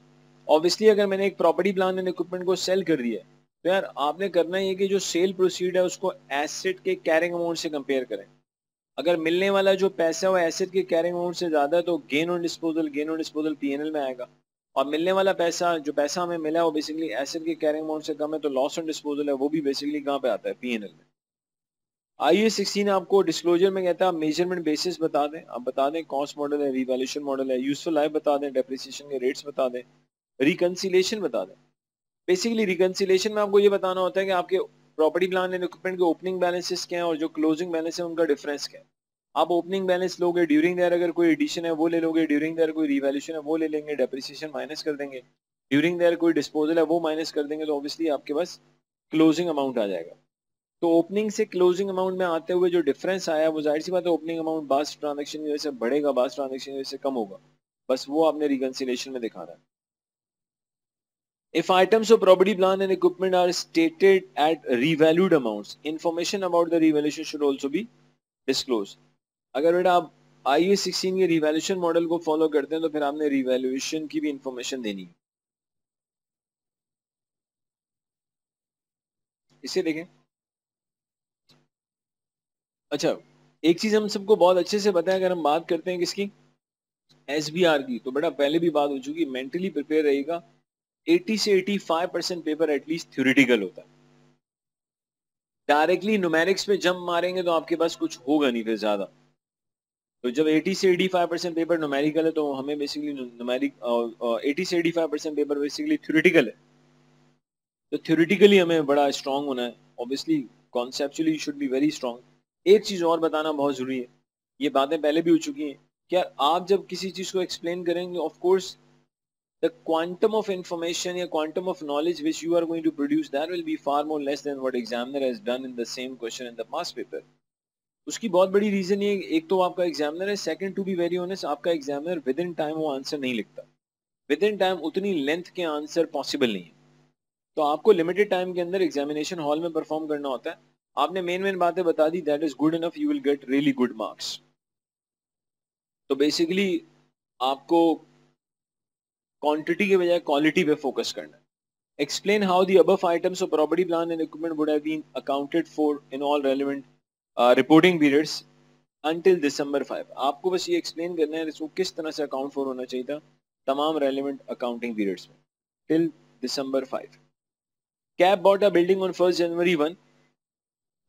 ऑब्वियसली अगर मैंने एक प्रॉपर्टी, प्लान एंड इक्विपमेंट को सेल कर दिया है तो यार आपने करना ये कि जो सेल प्रोसीड है उसको एसेट के कैरिंग अमाउंट से कंपेयर करें। अगर मिलने वाला जो पैसा है वो एसेट के कैरिंग अमाउंट से ज्यादा है तो गेन ऑन डिस्पोजल P&L में आएगा, और मिलने वाला पैसा जो पैसा हमें मिला है वो बेसिकली एसेट के कैरिंग अमाउंट से कम है तो लॉस ऑन डिस्पोजल है, वो भी बेसिकली कहाँ पे आता है, P&L में। IAS 16 आपको डिस्क्लोजर में कहता है आप मेजरमेंट बेसिस बता दें, आप बता दें कॉस्ट मॉडल है, रिवैल्यूएशन मॉडल है, यूजफुल लाइफ बता दें, डेप्रिसिएशन के रेट्स बता दें, रिकंसिलेशन बता दें। बेसिकली रिकंसिलेशन में आपको ये बताना होता है कि आपके प्रॉपर्टी, प्लान एंड इक्विपमेंट के ओपनिंग बैलेंसेस क्या है और जो क्लोजिंग बैलेंस है उनका डिफरेंस क्या है। आप ओपनिंग बैलेंस लोगे, ड्यूरिंग देयर अगर कोई एडिशन है वो ले लोगे, ड्यूरिंग देयर कोई रिवैल्यूएशन है वो ले लेंगे, डेप्रिसिएशन माइनस कर देंगे, ड्यूरिंग देयर कोई डिस्पोजल है वो माइनस कर देंगे, तो ऑब्वियसली आपके पास क्लोजिंग अमाउंट आ जाएगा। तो ओपनिंग से क्लोजिंग अमाउंट में आते हुए जो डिफरेंस आया वो जाहिर सी बात है ओपनिंग अमाउंट बास ट्रांजेक्शन की वजह से बढ़ेगा, बास ट्रांजेक्शन की वजह से कम होगा, बस वो आपने रिकंसिलेशन में दिखाना है। If items of property, plant and equipment are stated at revalued amounts, information about the revaluation should also be disclosed. अगर बेटा आप IAS 16 के रिवैल्यूएशन मॉडल को फॉलो करते हैं तो फिर आपने रिवैल्यूएशन की भी इंफॉर्मेशन देनी है। इसे देखें। अच्छा, एक चीज हम सबको बहुत अच्छे से पता है, अगर हम बात करते हैं किसकी, SBR की, तो बेटा पहले भी बात हो चुकी, मेंटली प्रिपेयर रहेगा। 80 से 85% पेपर एटलीस्ट थ्योरेटिकल होता है। डायरेक्टली न्यूमेरिक्स पे जंप मारेंगे तो आपके पास कुछ होगा नहीं फिर ज्यादा। तो जब 80 से 85% पेपर न्यूमेरिकल है तो हमें बेसिकली न्यूमेरिक 80 से 85% पेपर बेसिकली थ्योरेटिकल है, तो थ्योरेटिकली हमें बड़ा स्ट्रांग होना है। Obviously conceptually should be very strong. एक चीज और बताना बहुत जरूरी है, ये बातें पहले भी हो चुकी हैं, क्या आप जब किसी चीज को एक्सप्लेन करेंगे of course the quantum of information या quantum of knowledge which you are going to produce that will be far more less than what examiner has done in the same question in the past paper. उसकी बहुत बड़ी reason ये, एक तो आपका examiner है, second to be very honest आपका examiner within time वो आंसर नहीं लिखता, विद इन टाइम उतनी लेंथ के आंसर पॉसिबल नहीं है। तो आपको लिमिटेड टाइम के अंदर एग्जामिनेशन हॉल में परफॉर्म करना होता है। आपने मेन बातें बता दी, that is good enough, you will get really good marks. तो बेसिकली आपको क्वांटिटी के बजाय क्वालिटी पे फोकस करना है। Explain how the above items of property, plant and equipment would have been accounted for in all relevant reporting periods until December 5. आपको बस ये explain करना है इसको किस तरह से account for होना चाहिए था तमाम relevant accounting periods में till December 5. Cap bought a building on 1st January 1.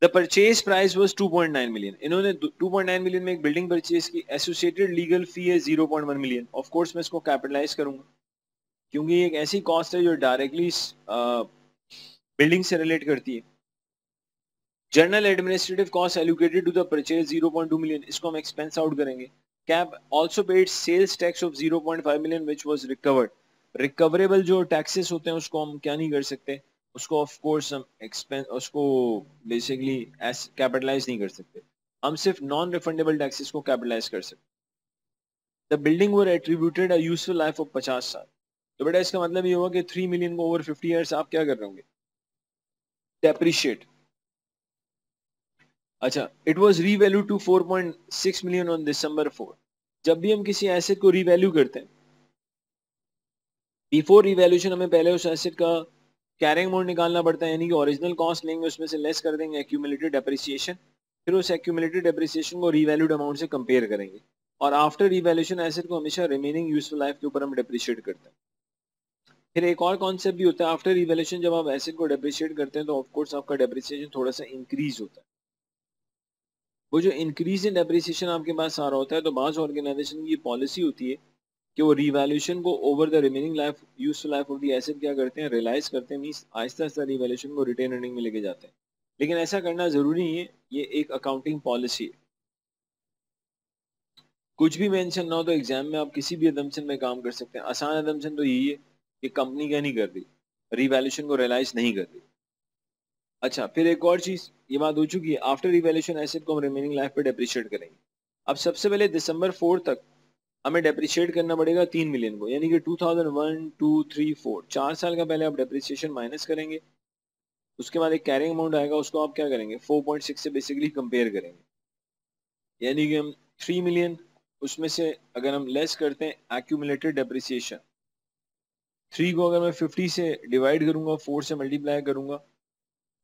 The purchase price was 2.9 million. इन्होंने 2.9 मिलियन में एक बिल्डिंग परचेज की। एसोसिएटेड लीगल फी है 0.1 मिलियन। ऑफ कोर्स मैं इसको कैपिटलाइज करूंगा क्योंकि एक ऐसी कॉस्ट है जो डायरेक्टली बिल्डिंग से रिलेट करती है। General administrative cost allocated to the purchase 0.2 million, इसको हम एक्सपेंस आउट करेंगे। Cap also paid sales tax of 0.5 million which was recovered. Recoverable जो टैक्सेस होते हैं उसको हम क्या नहीं कर सकते, उसको ऑफ कोर्स हम एक्सपेंस, उसको बेसिकली एस कैपिटलाइज नहीं कर सकते, हम सिर्फ नॉन रिफंडेबल टैक्सेस को कैपिटलाइज कर सकते। The building were attributed a useful life of 50 साल। तो बेटा इसका मतलब ये हुआ कि 3 मिलियन को ओवर 50 ईयर्स आप क्या कर रहे होंगे, डेप्रिशिएट। अच्छा, it was revalue to 4.6 million on December 4। जब भी हम किसी एसेट को रीवैल्यू करते हैं, बिफोर रिवैल्यूएशन हमें पहले उस एसेट का कैरिंग अमाउंट निकालना पड़ता है, यानी कि ओरिजिनल कॉस्ट लेंगे, उसमें से लेस कर देंगे एक्यूमुलेटेड डेप्रिसिएशन, फिर उस एक्यूमुलेटेड डेप्रिसिएशन को रीवैल्यूड अमाउंट से कंपेयर करेंगे, और आफ्टर रिवैल्यूएशन एसेट को हमेशा रिमेनिंग यूजफुल लाइफ के ऊपर हम डेप्रिशिएट करते हैं। फिर एक और कॉन्सेप्ट भी होता है, आफ्टर रिवैल्यूएशन जब आप एसेट को डेप्रिशिएट करते हैं तो ऑफकोर्स आपका डेप्रिसिएशन थोड़ा सा इंक्रीज होता है। वो जो इंक्रीज इन डेप्रिसिएशन आपके पास आ रहा होता है, तो बाज़ ऑर्गेनाइजेशन की पॉलिसी होती है कि वो रिवैल्यूएशन को over the remaining life useful life of the asset क्या करते हैं, रियलाइज करते हैं, मींस आहिस्ता आहिस्ता रिवैल्यूएशन को रिटेन अर्निंग में लेके जाते हैं। लेकिन ऐसा करना जरूरी नहीं है, ये एक अकाउंटिंग पॉलिसी है। कुछ भी मेंशन ना हो तो एग्जाम में आप किसी भी अदम्पशन में काम कर सकते हैं। आसान अदम्पशन तो यही है कि कंपनी क्या नहीं कर रही, रिवैल्यूएशन को रियलाइज नहीं कर रही। अच्छा, फिर एक और चीज, ये बात हो चुकी है, आफ्टर रिवैल्यूएशन एसेट को हम रिमेनिंग लाइफ पे डेप्रिशिएट करेंगे। अब सबसे पहले दिसंबर 4 तक हमें डेप्रिशिएट करना पड़ेगा 3 मिलियन को, यानी कि 2001, 2, 3, 4, 4 साल का पहले आप डेप्रिसिएशन माइनस करेंगे, उसके बाद एक कैरिंग अमाउंट आएगा, उसको आप क्या करेंगे 4.6 से बेसिकली कंपेयर करेंगे, यानी कि हम 3 मिलियन उसमें से अगर हम लेस करते हैं एक्यूमुलेटेड डेप्रिसिएशन, 3 को अगर मैं 50 से डिवाइड करूंगा, 4 से मल्टीप्लाई करूंगा,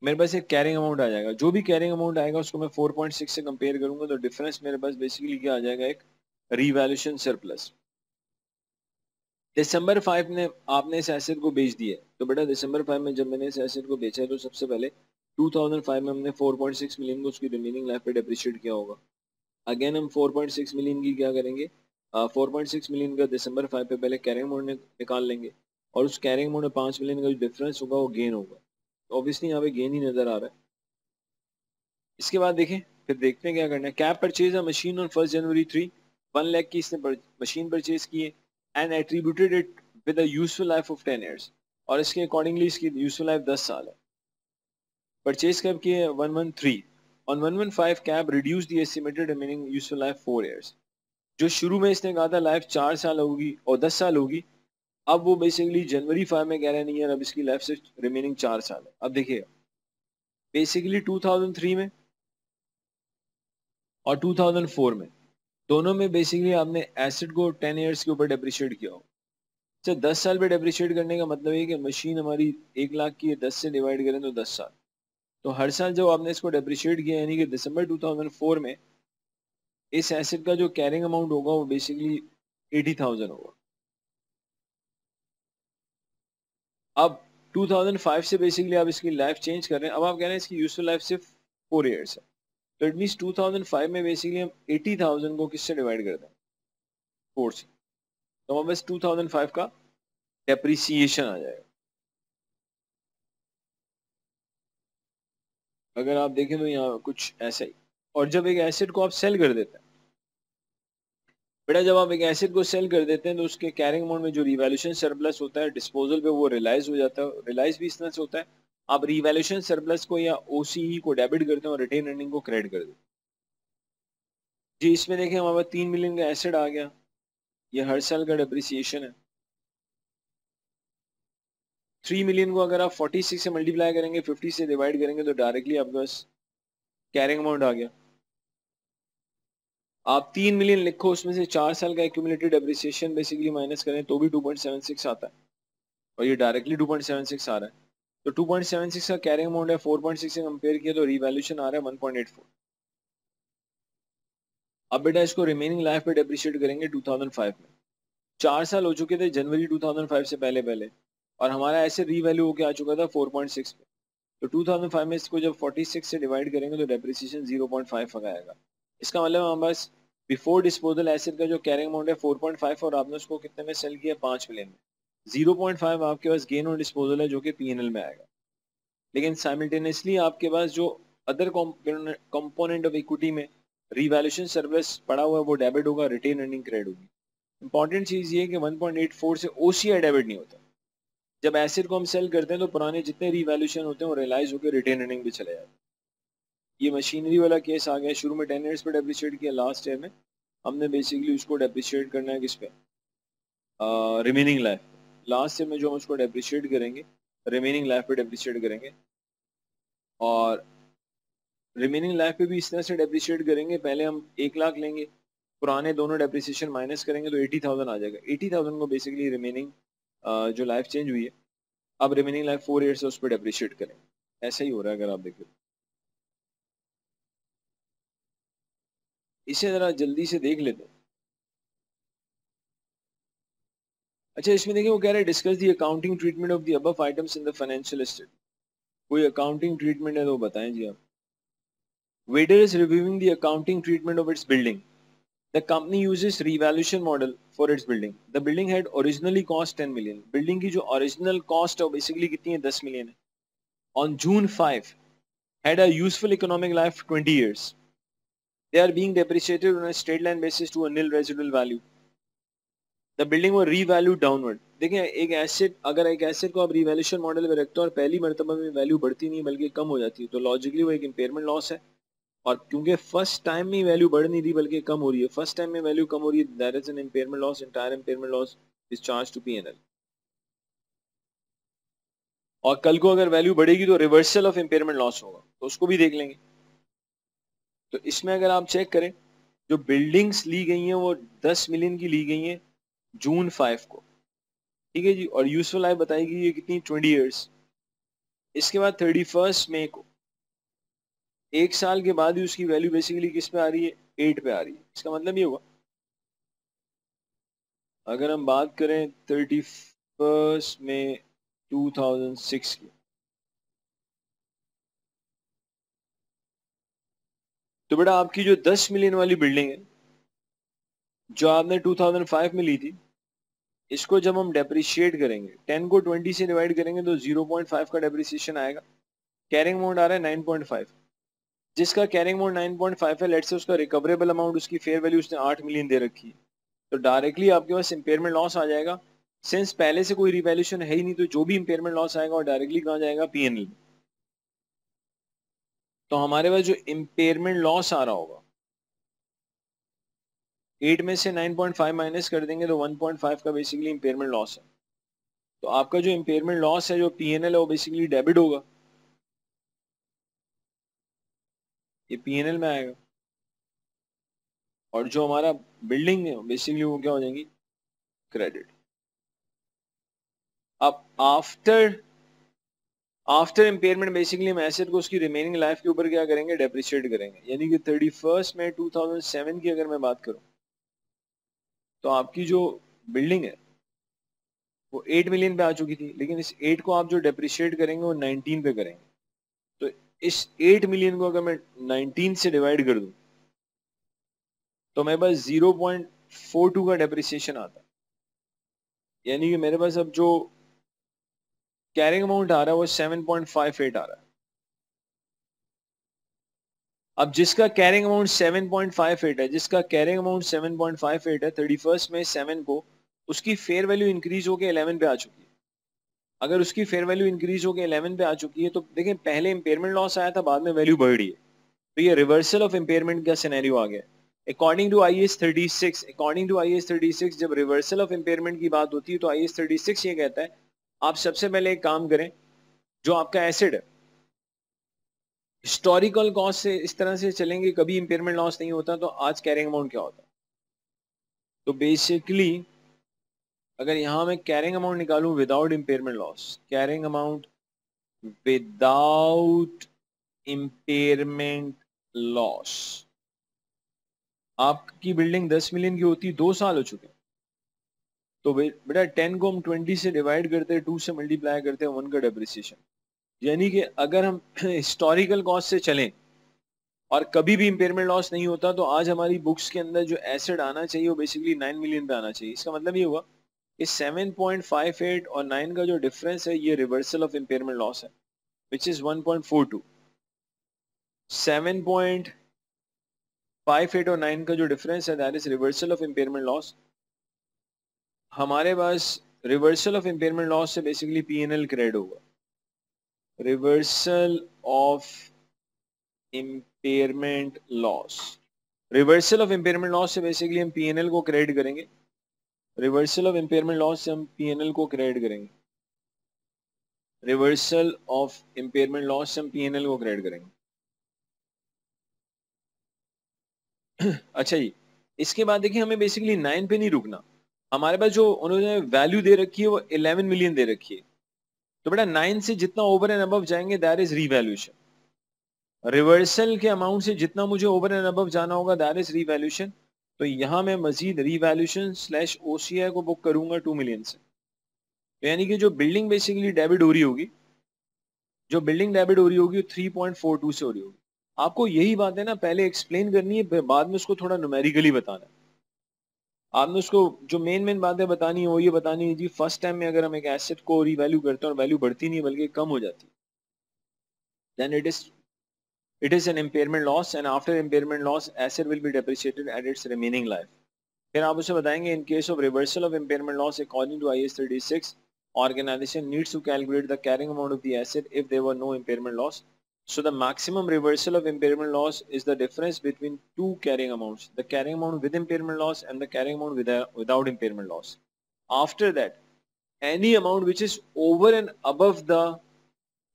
मेरे पास एक कैरिंग अमाउंट आ जाएगा। जो भी कैरिंग अमाउंट आएगा उसको मैं 4.6 से कंपेयर करूंगा, तो डिफरेंस मेरे पास बेसिकली क्या आ जाएगा, एक रिवैल्यूएशन सरप्लस। दिसंबर 5 ने आपने इस एसेट को बेच दिया, तो बेटा दिसंबर 5 में जब मैंने इस एसेट को बेचा है तो सबसे पहले 2005 में हमने 4.6 मिलियन को उसकी रिमेनिंग लाइफ पे डेप्रिशिएट किया होगा। अगेन हम 4.6 मिलियन की क्या करेंगे, 4.6 मिलियन का दिसंबर 5 पे पहले कैरिंग अमाउंट निकाल लेंगे, और उस कैरिंग अमाउंट में 5 मिलियन का जो डिफरेंस होगा वो गेन होगा। तो ऑब्वियसली यहाँ पे गेन ही नजर आ रहा है। इसके बाद देखें, फिर देखते हैं क्या करना है। Cap purchase a machine on 1 जनवरी 3, 1 लाख की इसने मशीन परचेज की है and attributed it with a useful life of 10 years, और इसके अकॉर्डिंगली इसकी यूजफुल लाइफ 10 साल है। परचेज कब की है 113। On 115 cap reduce the estimated remaining useful life 4 years. जो शुरू में इसने कहा था लाइफ 4 साल होगी और 10 साल होगी, अब वो बेसिकली जनवरी 5 में कह रहे हैं नहीं यार अब इसकी लाइफ से रिमेनिंग 4 साल है। अब देखिए बेसिकली 2003 में और 2004 में दोनों में बेसिकली आपने एसेट को 10 इयर्स के ऊपर डेप्रिशिएट किया हो। अच्छा, 10 साल पे डेप्रिशिएट करने का मतलब है कि मशीन हमारी 1 लाख की है, 10 से डिवाइड करें तो 10 साल, तो हर साल जब आपने इसको डेप्रिशिएट किया, यानी कि दिसंबर 2004 में इस एसेट का जो कैरिंग अमाउंट होगा वो बेसिकली 80,000 होगा। अब 2005 से बेसिकली आप इसकी लाइफ चेंज कर रहे हैं, अब आप कह रहे हैं इसकी यूजफुल लाइफ सिर्फ 4 इयर्स है, तो इट मीन्स 2005 में बेसिकली हम 80,000 को किससे डिवाइड कर दें, 4 से, तो हमारे पास 2005 का डेप्रिसिएशन आ जाएगा। अगर आप देखें तो यहाँ कुछ ऐसा ही। और जब एक एसेट को आप सेल कर देते हैं, बेटा जब आप एक एसेट को सेल कर देते हैं तो उसके कैरिंग अमाउंट में जो रिवैल्यूएशन सरप्लस होता है डिस्पोजल पे वो रियलाइज हो जाता है। रियलाइज भी इस तरह से होता है, आप रिवैल्यूएशन सरप्लस को या ओसीई को डेबिट करते हैं और रिटेन अर्निंग को क्रेडिट कर देते हैं। जी इसमें देखें हमारे पास 3 मिलियन का एसेट आ गया, ये हर साल का डेप्रिसिएशन है। 3 मिलियन को अगर आप 46 से मल्टीप्लाई करेंगे, 50 से डिवाइड करेंगे, तो डायरेक्टली आपके पास कैरिंग अमाउंट आ गया। आप 3 मिलियन लिखो, उसमें से 4 साल का एक्यूमुलेटेड डेप्रिसिएशन बेसिकली माइनस करें तो भी 2.76 आता है, और ये डायरेक्टली 2.76 आ रहा है। तो 2.76 का कैरिंग अमाउंट है, 4.6 से कंपेयर किया तो रिवैल्यूएशन आ रहा है 1.84। अब बेटा इसको रिमेनिंग लाइफ पे डेप्रिशिएट करेंगे 2005 में। 4 साल हो चुके थे जनवरी 2005 से पहले पहले, और हमारा ऐसे रीवैल्यू होके आ चुका था 4.6 पे। तो 2005 में इसको जब 46 से डिवाइड करेंगे तो डेप्रिसिएशन 0.5 आएगा। इसका मतलब हमारे पास बिफोर डिस्पोजल एसेट का जो कैरिंग अमाउंट है 4.5 और आपने उसको कितने में सेल किया 5 मिलियन में। 0.5 आपके पास गेन और डिस्पोजल है जो कि पीएनएल में आएगा। लेकिन साइमल्टेनियसली आपके पास जो अदर कंपोनेंट ऑफ इक्विटी में रीवैल्यूएशन सरप्लस पड़ा हुआ है वो डेबिट होगा, रिटेन अर्निंग क्रेडिट होगी। इंपॉर्टेंट चीज ये है कि 1.84 से ओसीआई डेबिट नहीं होता। जब एसेट को हम सेल करते हैं तो पुराने जितने रीवैल्यूएशन होते हैं वो रियलाइज होकर रिटेन अर्निंग भी चले जाते हैं। ये मशीनरी वाला केस आ गया, शुरू में 10 ईयर्स पे डेप्रिशिएट किया, लास्ट ईयर में हमने बेसिकली उसको डेप्रिशिएट करना है किस पे, रिमेनिंग लाइफ। लास्ट ईयर में जो हम उसको डेप्रिशिएट करेंगे रिमेनिंग लाइफ पे डेप्रिशिएट करेंगे, और रिमेनिंग लाइफ पे भी इस तरह से डेप्रिशिएट करेंगे। पहले हम 1 लाख लेंगे, पुराने दोनों डेप्रिसिएशन माइनस करेंगे तो 80,000 आ जाएगा। 80,000 को बेसिकली रिमेनिंग जो लाइफ चेंज हुई है अब रिमेनिंग लाइफ 4 ईयर से उस पर डेप्रिशिएट करेंगे। ऐसा ही हो रहा है अगर आप देखें। इसे जरा जल्दी से देख लेते हैं। अच्छा, इसमें देखिए वो कह रहे हैं discuss the accounting treatment of the above items in the financial statement. कोई अकाउंटिंग ट्रीटमेंट है तो बताएं जी आप। Vader is reviewing the accounting treatment of its building. The company uses revaluation model for its building. The building had originally cost 10 million. Building की जो original cost है basically कितनी है 10 million है. On June 5 had a useful economic life 20 years. They are being depreciated on a straight line basis to a nil residual value. The building was revalued downward. देखिए एक asset, अगर एक asset को आप revaluation model में रखते हो और पहली मर्तबा में वैल्यू बढ़ती नहीं बल्कि कम हो जाती है तो लॉजिकली वो एक इम्पेयरमेंट लॉस है। और क्योंकि फर्स्ट टाइम में वैल्यू बढ़ नहीं रही बल्कि कम हो रही है, फर्स्ट टाइम में वैल्यू कम हो रही है, that is an impairment loss. Entire impairment loss is charge to P&L. और कल को अगर वैल्यू बढ़ेगी तो रिवर्सल ऑफ इम्पेयरमेंट लॉस होगा, तो उसको भी देख लेंगे। तो इसमें अगर आप चेक करें जो बिल्डिंग्स ली गई हैं वो 10 मिलियन की ली गई हैं जून 5 को, ठीक है जी। और यूजफुल लाइफ बताएगी ये कितनी 20 ईयर्स। इसके बाद 31 मई को, एक साल के बाद ही उसकी वैल्यू बेसिकली किस पे आ रही है 8 पे आ रही है। इसका मतलब ये हुआ अगर हम बात करें 31 में 2006 की, तो बेटा आपकी जो 10 मिलियन वाली बिल्डिंग है जो आपने 2005 में ली थी, इसको जब हम डेप्रिशिएट करेंगे 10 को 20 से डिवाइड करेंगे तो 0.5 का डेप्रिसिएशन आएगा। कैरिंग अमाउंट आ रहा है 9.5, जिसका कैरिंग अमाउंट 9.5 है, लेट्स से उसका रिकवरेबल अमाउंट उसकी फेयर वैल्यू उसने 8 मिलियन दे रखी है, तो डायरेक्टली आपके पास इंपेयरमेंट लॉस आ जाएगा। सिंस पहले से कोई रिवैल्यूएशन है ही नहीं तो जो भी इंपेयरमेंट लॉस आएगा और डायरेक्टली कहाँ जाएगा पीएनएल। तो हमारे पास जो इंपेयरमेंट लॉस आ रहा होगा 8 में से 9.5 माइनस कर देंगे तो 1.5 का बेसिकली इंपेयरमेंट लॉस है। तो आपका जो इंपेयरमेंट लॉस है जो पीएनएल है वो बेसिकली डेबिट होगा, ये पीएनएल में आएगा। और जो हमारा बिल्डिंग है बेसिकली वो क्या हो जाएंगी क्रेडिट। अब आफ्टर इंपेयरमेंट बेसिकली हम एसेट को उसकी रिमेनिंग लाइफ के ऊपर क्या करेंगे डेप्रिशिएट करेंगे। यानी कि 31 में 2007 की अगर मैं बात करूं तो आपकी जो बिल्डिंग है वो 8 मिलियन पे आ चुकी थी, लेकिन इस 8 को आप जो डेप्रिशिएट करेंगे वो 19 पे करेंगे। तो इस 8 मिलियन को अगर मैं 19 से डिवाइड कर दूं तो मेरे पास 0.42 का डेप्रिसिएशन आता है। यानी कि मेरे पास अब जो कैरिंग अमाउंट आ रहा है वो 7.58 आ रहा है। अब जिसका कैरिंग अमाउंट 7.58 है, जिसका कैरिंग अमाउंट 7.58 है 31 में 7 को उसकी फेयर वैल्यू इंक्रीज होकर 11 पे आ चुकी है। अगर उसकी फेयर वैल्यू इंक्रीज होकर 11 पे आ चुकी है तो देखें पहले इंपेयरमेंट लॉस आया था, बाद में वैल्यू बढ़ रही है, तो ये रिवर्सल ऑफ इंपेयरमेंट का सिनेरियो आ गया। अकॉर्डिंग टू IAS 36 जब रिवर्सल ऑफ इंपेयरमेंट की बात होती है तो IAS 36 ये कहता है आप सबसे पहले एक काम करें, जो आपका एसेट है हिस्टोरिकल कॉस्ट से इस तरह से चलेंगे कभी इंपेयरमेंट लॉस नहीं होता, तो आज कैरिंग अमाउंट क्या होता है। तो बेसिकली अगर यहां मैं कैरिंग अमाउंट निकालूं without impairment loss, carrying amount without impairment loss, आपकी बिल्डिंग 10 मिलियन की होती 2 साल हो चुके, तो बेटा 10 को हम 20 से डिवाइड करते हैं, 2 से मल्टीप्लाई करते हैं, 1 का डेप्रिसिएशन, यानी कि अगर हम हिस्टोरिकल कॉस्ट से चलें और कभी भी इम्पेयरमेंट लॉस नहीं होता तो आज हमारी बुक्स के अंदर जो एसेट आना चाहिए वो बेसिकली 9 मिलियन पे आना चाहिए। इसका मतलब ये हुआ कि 7.58 और 9 का जो डिफरेंस है ये रिवर्सल ऑफ इम्पेयरमेंट लॉस है, विच इज 1.42। 7.58 और 9 का जो डिफरेंस है that is reversal of impairment loss. हमारे पास रिवर्सल ऑफ इम्पेयरमेंट लॉस से बेसिकली पीएनएल क्रेडिट होगा। Reversal of impairment loss, reversal of impairment loss से बेसिकली हम पीएनएल को क्रेडिट करेंगे। रिवर्सल ऑफ इम्पेयरमेंट लॉस से हम पीएनएल को क्रेडिट करेंगे। रिवर्सल ऑफ इम्पेयरमेंट लॉस से हम पीएनएल को क्रेडिट करेंगे। अच्छा जी, इसके बाद देखिए हमें बेसिकली 9 पे नहीं रुकना। हमारे पास जो उन्होंने वैल्यू दे रखी है वो 11 मिलियन दे रखी है, तो बेटा 9 से जितना ओवर एंड अबव जाएंगे दैट इज रीवैल्यूएशन। रिवर्सल के अमाउंट से जितना मुझे ओवर एंड अबव जाना होगा दैट इज रीवैल्यूएशन। तो यहां मैं मजीद रीवैल्यूएशन स्लैश ओसीआई को बुक करूंगा 2 मिलियन से। तो यानी कि जो बिल्डिंग बेसिकली डेबिट हो रही होगी, जो बिल्डिंग डेबिट हो रही होगी वो 3.42 से हो रही होगी। आपको यही बात है ना पहले एक्सप्लेन करनी है, फिर बाद में उसको थोड़ा न्यूमेरिकली बताना है। आपने उसको जो मेन बातें बतानी है वो ये बतानी है जी, फर्स्ट टाइम में अगर हम एक एसेट को रीवैल्यू करते हैं और वैल्यू बढ़ती नहीं बल्कि कम हो जाती है, then it is an impairment loss and after impairment loss asset will be depreciated at its remaining life। फिर आप उसे बताएंगे in case of reversal of impairment loss according to IAS 36 organization needs to calculate the carrying amount of the asset if there were no impairment loss। So the maximum reversal of impairment loss is the difference between two carrying amounts, the carrying amount with impairment loss and the carrying amount without impairment loss। After that, any amount which is over and above the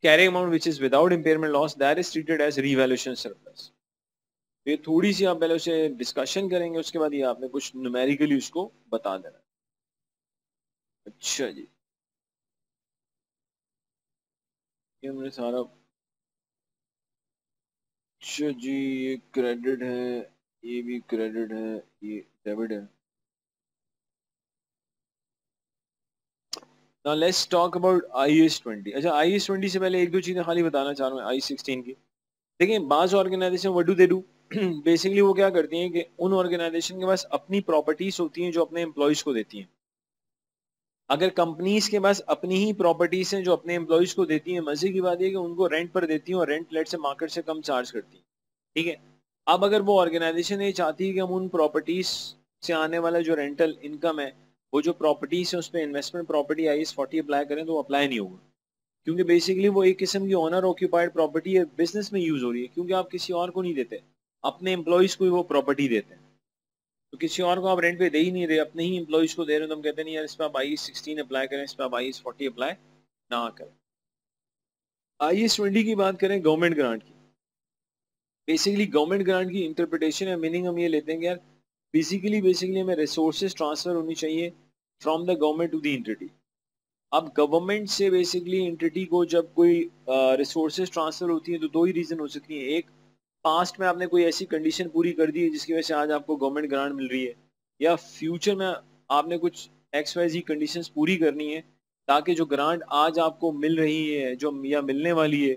carrying amount which is without impairment loss that is treated as revaluation surplus। तो ये थोड़ी सी आप पहले उसे discussion करेंगे, उसके बाद ये आपने कुछ न्यूमेरिकली उसको बता देना। अच्छा जी, ये हमने सारा, अच्छा जी ये क्रेडिट है, ये भी क्रेडिट है, ये डेबिट है। Now let's talk about IAS 20। अच्छा IAS 20 से पहले एक दो चीजें खाली बताना चाह रहा हूँ IAS 16 की। देखिए बाज organization what do they do, basically वो क्या करती हैं कि उन ऑर्गेनाइजेशन के पास अपनी प्रॉपर्टीज होती हैं जो अपने एम्प्लॉयज को देती हैं। अगर कंपनीज के पास अपनी ही प्रॉपर्टीज हैं जो अपने एम्प्लॉयज को देती हैं, मजे की बात है कि उनको रेंट पर देती हैं और रेंट लेट से मार्केट से कम चार्ज करती हैं, ठीक है। अब अगर वो ऑर्गेनाइजेशन ये चाहती है कि हम उन प्रॉपर्टीज से आने वाला जो रेंटल इनकम है वो जो प्रॉपर्टीज है उस पर इन्वेस्टमेंट प्रॉपर्टी IAS 40 अप्लाई करें, तो वो अप्लाई नहीं होगा, क्योंकि बेसिकली वो एक किस्म की ओनर ऑक्यूपाइड प्रॉपर्टी है, बिजनेस में यूज हो रही है, क्योंकि आप किसी और को नहीं देते, अपने एम्प्लॉयज को ही वो प्रॉपर्टी देते हैं। तो किसी और को आप रेंट पे दे ही नहीं रहे, अपने ही एम्प्लॉयज को दे रहे हो, तो हम कहते नहीं यार इस पर आप IAS 16 अप्लाई करें, इस पर आप IAS 40 अप्लाई ना करें। IAS 20 की बात करें गवर्नमेंट ग्रांट की, बेसिकली गवर्नमेंट ग्रांट की इंटरप्रिटेशन या मीनिंग हम ये लेते हैं कि यार बेसिकली हमें रिसोर्सेज ट्रांसफर होनी चाहिए from the government to the entity. अब गवर्नमेंट से बेसिकली एंटिटी को जब कोई रिसोर्सेज ट्रांसफर होती है तो दो ही रीजन हो सकती है, एक पास्ट में आपने कोई ऐसी कंडीशन पूरी कर दी है जिसकी वजह से आज आपको गवर्नमेंट ग्रांट मिल रही है, या फ्यूचर में आपने कुछ XYZ कंडीशंस पूरी करनी है ताकि जो ग्रांट आज आपको मिल रही है जो या मिलने वाली है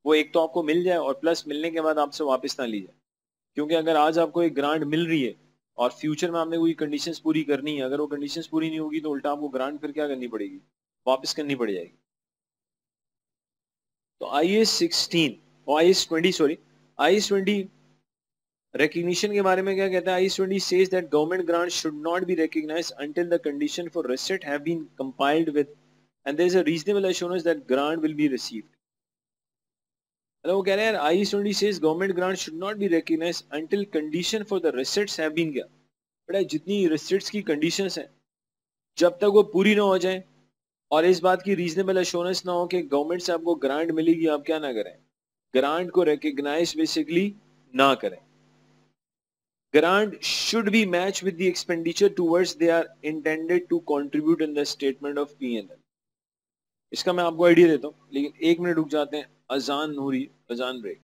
वो एक तो आपको मिल जाए और प्लस मिलने के बाद आपसे वापस ना ली जाए। क्योंकि अगर आज आपको एक ग्रांट मिल रही है और फ्यूचर में आपने कोई कंडीशंस पूरी करनी है, अगर वो कंडीशंस पूरी नहीं होगी तो उल्टा आपको ग्रांट फिर क्या करनी पड़ेगी, वापस करनी पड़ जाएगी। तो IAS 16 और IAS 20 सॉरी IAS 20 recognition के बारे में क्या कहता है, IAS 20 says that government grants should not be recognized until the condition for receipt have been compiled with and there is a reasonable assurance that grant will be received। मतलब वो कह रहे हैं यार IAS 20 says government grant should not be recognized until condition for the receipts have been क्या, बड़ा जितनी receipts की conditions हैं जब तक वो पूरी ना हो जाए और इस बात की रीजनेबल एश्योरेंस ना हो कि गवर्नमेंट से आपको ग्रांट मिलेगी, आप क्या ना करें, ग्रांट को रिकॉग्नाइज बेसिकली ना करें। grant should be matched with the expenditure towards they are intended to contribute in the statement of P&L। इसका मैं आपको आइडिया देता हूँ, लेकिन एक मिनट रुक जाते हैं, अजान हो रही, अजान ब्रेक।